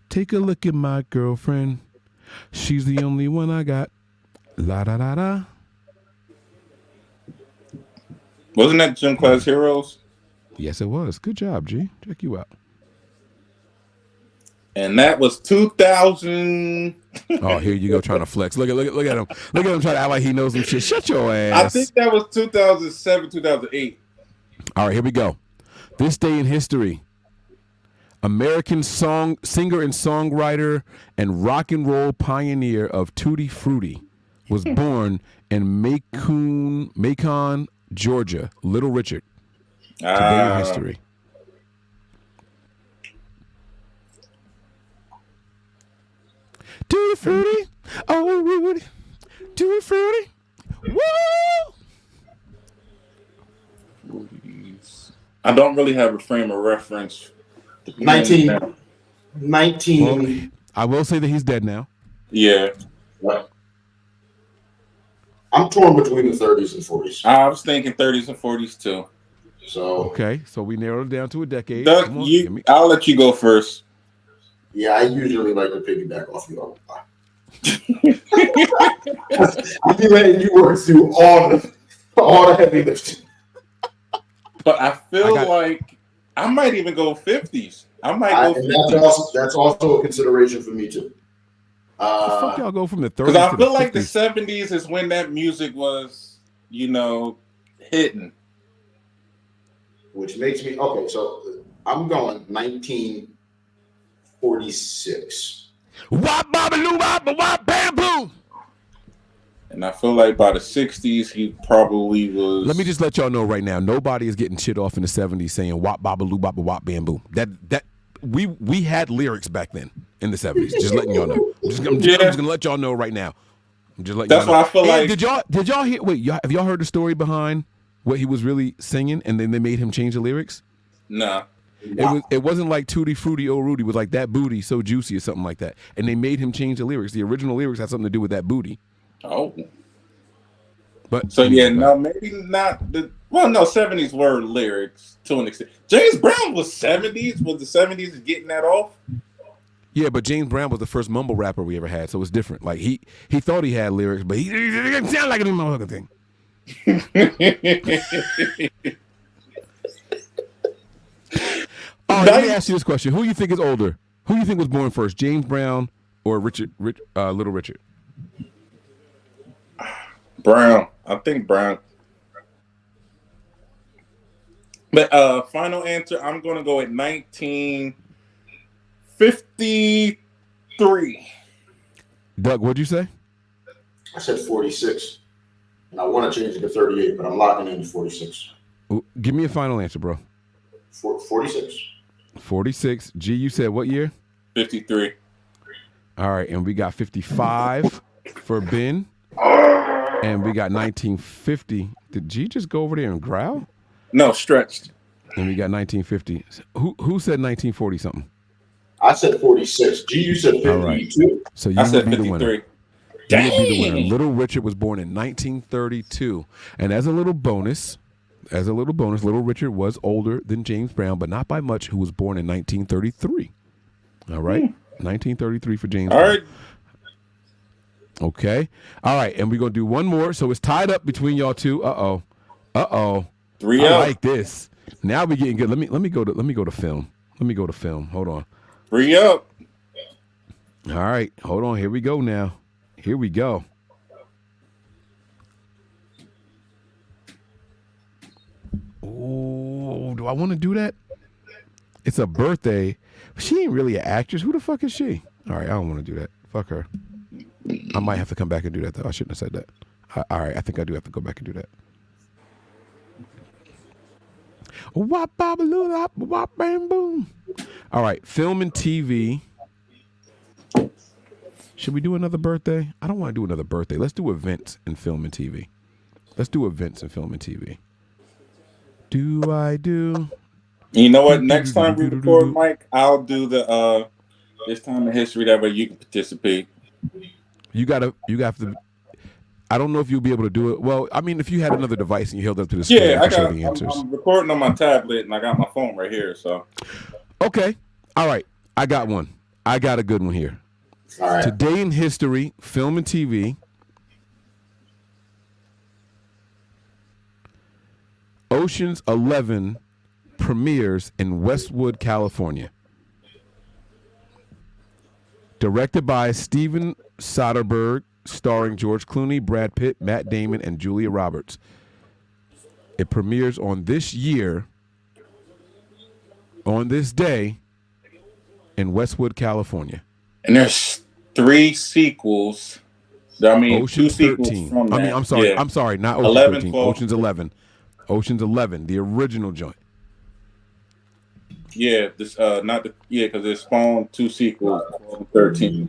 Take a look at my girlfriend. She's the only one I got. La da da da. Wasn't that Gym Class Heroes? Yes, it was. Good job, G. Check you out. And that was 2000. Oh, here you go trying to flex. Look at him. Look at him trying to act like he knows some shit. Shut your ass. I think that was 2007, 2008. All right, here we go. This day in history. American singer and songwriter and rock and roll pioneer of Tutti Frutti was born in Macon, Georgia. Little Richard. Today in history. Tutti Frutti, oh Rudy, Tutti Frutti, woo! I don't really have a frame of reference. 19. Well, I will say that he's dead now. Yeah. I'm torn between the 30s and 40s. I was thinking 30s and 40s too. So Okay, so we narrowed it down to a decade. Doug, Come on, I'll let you go first. yeah, I usually like to piggyback off you. I'll be letting you work through all the heavy lifting. But I feel like I might even go 50s. I might go 50s. That's also a consideration for me too. the fuck y'all go from the 30s Because I to feel the like the 50s? 70s is when that music was, hitting. Which makes me okay. So I'm going 1946. Wop babaloo wop wop bam boom. And I feel like by the 60s, he probably was. Let me just let y'all know right now, nobody is getting shit off in the 70s saying wop babaloo wop wop bam boom. That we had lyrics back then in the 70s. Just letting y'all know. I'm just gonna let y'all know right now. I'm just letting That's y'all know. why I feel And like. did y'all hear? Wait, have y'all heard the story behind what he was really singing, and then they made him change the lyrics? Nah. It wasn't like Tutti Frutti Oh Rudy. It was like that booty so juicy or something like that, and they made him change the lyrics. The original lyrics had something to do with that booty. Oh. But So yeah, no, maybe not the. Well, no, 70s were lyrics to an extent. James Brown was 70s. Was the 70s getting that off? yeah, but James Brown was the first mumble rapper we ever had, so it's different. Like he thought he had lyrics, but he didn't sound like a motherfucking thing. Oh, let me ask you this question: who you think is older? Who you think was born first, James Brown or Little Richard? Brown. I think Brown. But final answer, I'm gonna go at 1953. Doug, what'd you say? I said 46, and I want to change it to 38, but I'm locking in 46. Give me a final answer, bro. 46. 46. G, you said what year? 53. All right, and we got 55 for Ben, and we got 1950. Did G just go over there and growl? No, stretched. And we got 1950. Who said 1940 something? I said 46. G, you said 52. All right. So you I would said be the winner. 53. You would be the winner. Little Richard was born in 1932, and as a little bonus, Little Richard was older than James Brown, but not by much. Who was born in 1933? All right, 1933 for James. All Brown. right. Okay. All right, and we're gonna do one more. So it's tied up between y'all two. Uh oh. 3 I up. like this. Now we're getting good. Let me go to film. Hold on. 3 up. All right, hold on. Here we go now. Here we go. Oh, do I want to do that? It's a birthday. She ain't really an actress. Who the fuck is she? All right, I don't want to do that. Fuck her. I might have to come back and do that, though. I shouldn't have said that. All right, I think I do have to go back and do that. Wop, babaloo, wop, wop, bam, boom. All right, film and TV. Should we do another birthday? I don't want to do another birthday. Let's do events and film and TV. Do I do? You know what? Next time we record, Mike, I'll do the this time in history. That way you can participate. You have to. I don't know if you'll be able to do it. Well, I mean, if you had another device and you held up to the screen, Yeah, I could show the answers. I'm recording on my tablet and I got my phone right here. So Okay. All right. I got one. I got a good one here. All right. Today in history, film and TV. Ocean's 11 premieres in Westwood, California. Directed by Steven Soderbergh, starring George Clooney, Brad Pitt, Matt Damon, and Julia Roberts. It premieres on this year, on this day, in Westwood, California. and there's 3 sequels. I mean, 2 Ocean's sequels 13. from that. I'm sorry. Yeah. I'm sorry. Not Ocean's 11, 13. 12. Ocean's 11. Ocean's 11, the original joint. Yeah, this not the because it spawned 2 sequels, 12 and 13.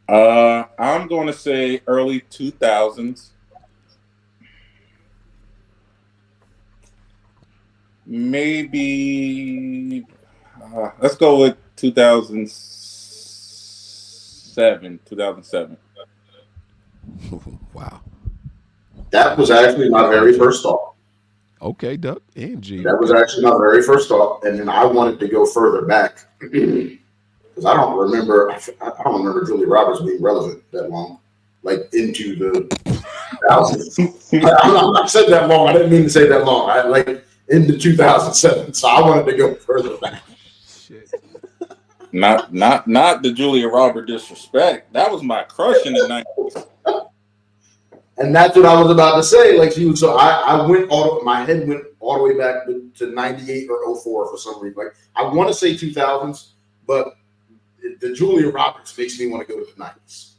I'm going to say early 2000s. Maybe let's go with 2007. 2007. Wow. That was actually my very first thought. Okay, Duck and G. That was actually my very first thought, and then I wanted to go further back because I don't remember Julia Roberts being relevant that long, like into the thousands. I said that long. I didn't mean to say that long. I like into 2007. So I wanted to go further back. Shit. Not the Julia Roberts disrespect. That was my crush in the 90s. And that's what I was about to say. Like she was, so I went my head went all the way back to 98 or 04 for some reason. Like I want to say 2000s, but the Julia Roberts makes me want to go to the 90s.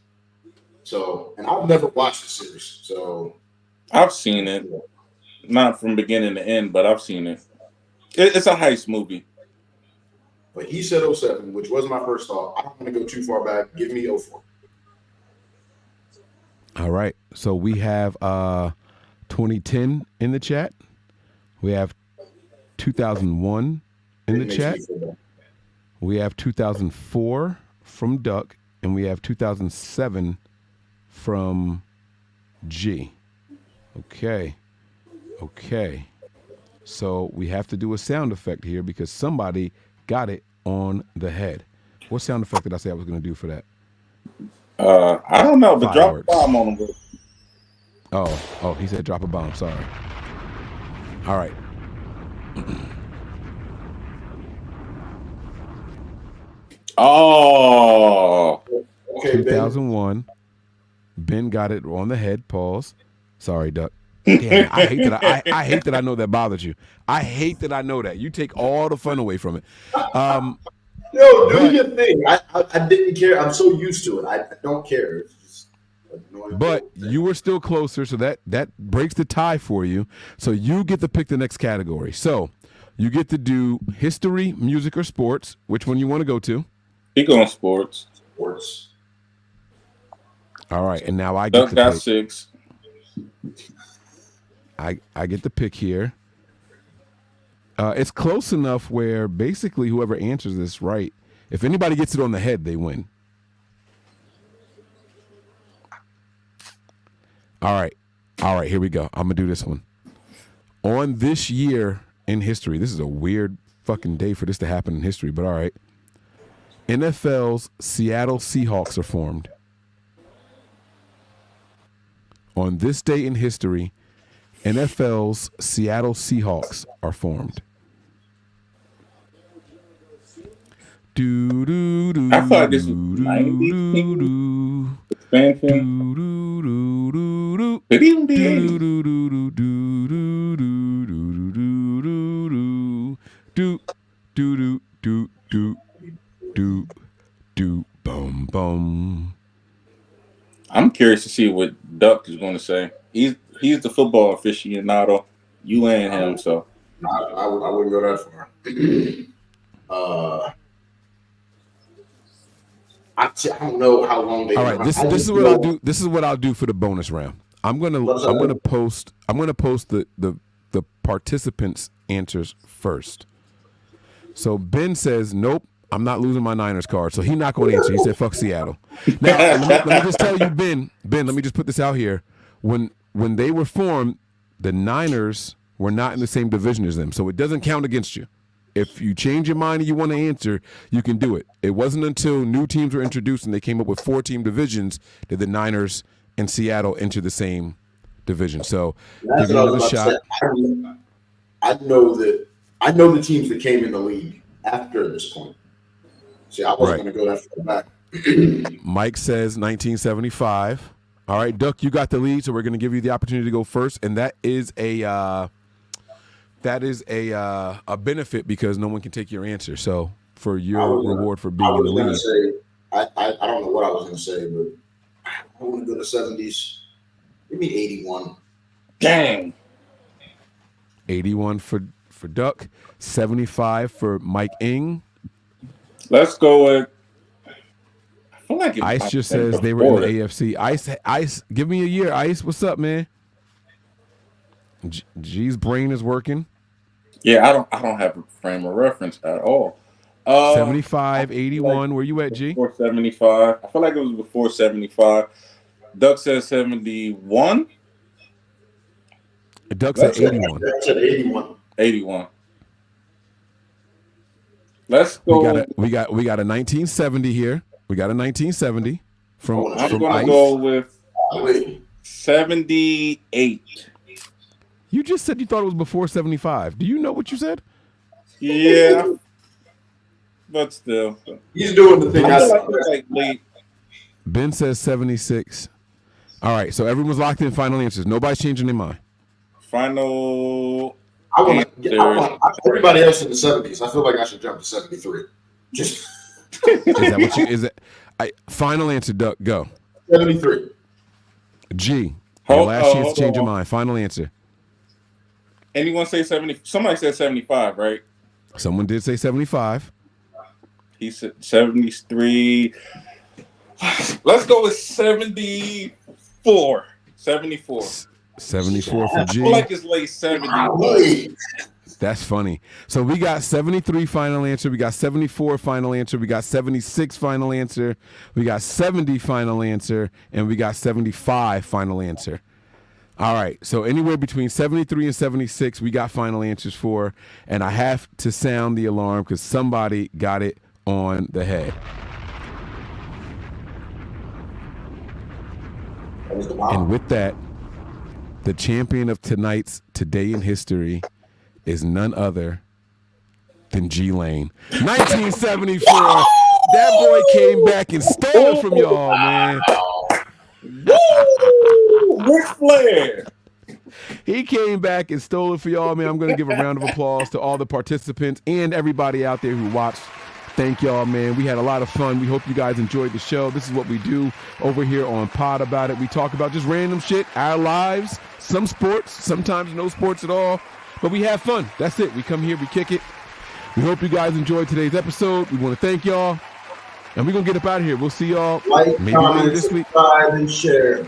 So, and I've never watched the series. So I've seen it, not from beginning to end, but I've seen it. It's a heist movie. but he said 07, which was my first thought. I don't want to go too far back. Give me 04. All right. So we have 2010 in the chat. We have 2001 in the chat. We have 2004 from Duck, and we have 2007 from G. Okay. So we have to do a sound effect here because somebody got it on the head. What sound effect did I say I was going to do for that? I don't know, but Fireworks. drop a bomb on them. Oh, he said drop a bomb. Sorry. All right. Oh, Okay, Ben. 2001. Ben got it on the head. Pause. Sorry, Duck. Damn, I hate that I know that bothers you. I hate that I know that. You take all the fun away from it. No, do your thing. I didn't care. I'm so used to it. I don't care. It's just annoying. But you were still closer, so that breaks the tie for you. So you get to pick the next category. So you get to do history, music, or sports. Which one you want to go to? he going sports. Sports. All right, and now I get Duck to got pick. 6. I get the pick here. It's close enough where basically whoever answers this right, if anybody gets it on the head, they win. All right, here we go. I'm going to do this one. On this year in history, this is a weird fucking day for this to happen in history, but all right. NFL's Seattle Seahawks are formed. On this day in history, NFL's Seattle Seahawks are formed. Do do do. I thought this was 90s expansion. Boom boom. I'm curious to see what Duck is going to say. He's the football aficionado. You and him, so I wouldn't go that far. I don't know how long they. All right, this is what I'll do. This is what I'll do for the bonus round. I'm gonna post the participants' answers first. So Ben says, nope, I'm not losing my Niners card. So he's not going to answer. He said, fuck Seattle. Now, let me just tell you, Ben, let me just put this out here. when they were formed, the Niners were not in the same division as them, so it doesn't count against you. If you change your mind and you want to answer, you can do it. It wasn't until new teams were introduced and they came up with 4-team divisions that the Niners and Seattle enter the same division. So That's give it what I another was about shot. to say. I know the teams that came in the league after this point. See, I wasn't Right. going to go that far back. Mike says 1975. All right, Duck, you got the lead, so we're going to give you the opportunity to go first, and that is a benefit because no one can take your answer. So for your reward for being in the lead. I don't know what I was going to say, but I want to go to 70s. Give me 81. Dang. 81 for Duck, 75 for Mike Ing. Let's go with. I feel like it might Ice have just been says they were in the before. AFC. Ice, give me a year. Ice, what's up, man? G's brain is working. Yeah, I don't have a frame of reference at all. 75, 81. Where you at, G? Before 75. I feel like it was before 75. Duck says 71. Duck said 81. That's at 81. 81. Let's go. We got a 1970 here. We got a 1970 from I'm from gonna Ice. go with Wait, 78. You just said you thought it was before 75. Do you know what you said? Yeah, but still, he's doing the thing. I I feel said. like it's like late. Ben says 76. All right, so everyone's locked in. Final answers. Nobody's changing their mind. Final. I want everybody else in the 70s. I feel like I should jump to 73. Just Is that what you? Is it? Final answer, Duck. Go. 73. G. Your Hold- last oh, chance to hold change your on. mind. Final answer. Anyone say 70? Somebody said 75, right? Someone did say 75. He said 73. Let's go with 74. 74. 74 for I G. feel like it's late 70s. Wait. That's funny. So we got 73 final answer. We got 74 final answer. We got 76 final answer. We got 70 final answer. And we got 75 final answer. All right. So anywhere between 73 and 76, we got final answers for. And I have to sound the alarm because somebody got it on the head. And with that, the champion of tonight's Today in History is none other than G Lane. 1974. That boy came back and stole it from y'all, man. Ric Flair. He came back and stole it for y'all, man. I'm going to give a round of applause to all the participants and everybody out there who watched. Thank y'all, man. We had a lot of fun. We hope you guys enjoyed the show. This is what we do over here on Pod About It. We talk about just random shit, our lives, some sports, sometimes no sports at all. But we have fun. That's it. We come here, we kick it. We hope you guys enjoyed today's episode. We want to thank y'all. And we're going to get up out of here. We'll see y'all Like, maybe later comment, this week. subscribe, and share.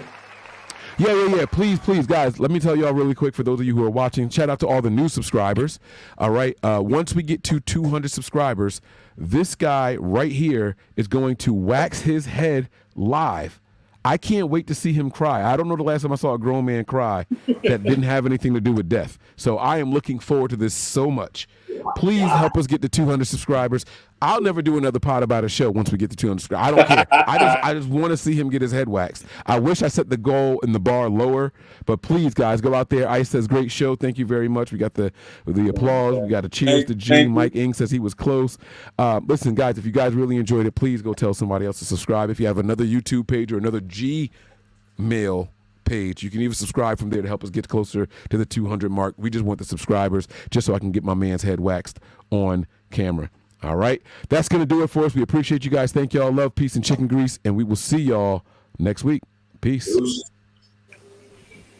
Yeah. Please, guys, let me tell y'all really quick for those of you who are watching, shout out to all the new subscribers. All right. Once we get to 200 subscribers, this guy right here is going to wax his head live. I can't wait to see him cry. I don't know the last time I saw a grown man cry that didn't have anything to do with death. So I am looking forward to this so much. Please help us get to 200 subscribers. I'll never do another Pod About a show once we get to 200 subscribers. I don't care. I just want to see him get his head waxed. I wish I set the goal and the bar lower, but please, guys, go out there. Ice says, great show. Thank you very much. We got the applause. We got a cheers to G. Mike Ing says he was close. Listen, guys, if you guys really enjoyed it, please go tell somebody else to subscribe. If you have another YouTube page or another Gmail page, you can even subscribe from there to help us get closer to the 200 mark. We just want the subscribers just so I can get my man's head waxed on camera. All right, that's gonna do it for us. We appreciate you guys. Thank y'all. Love, peace, and chicken grease, and we will see y'all next week. Peace.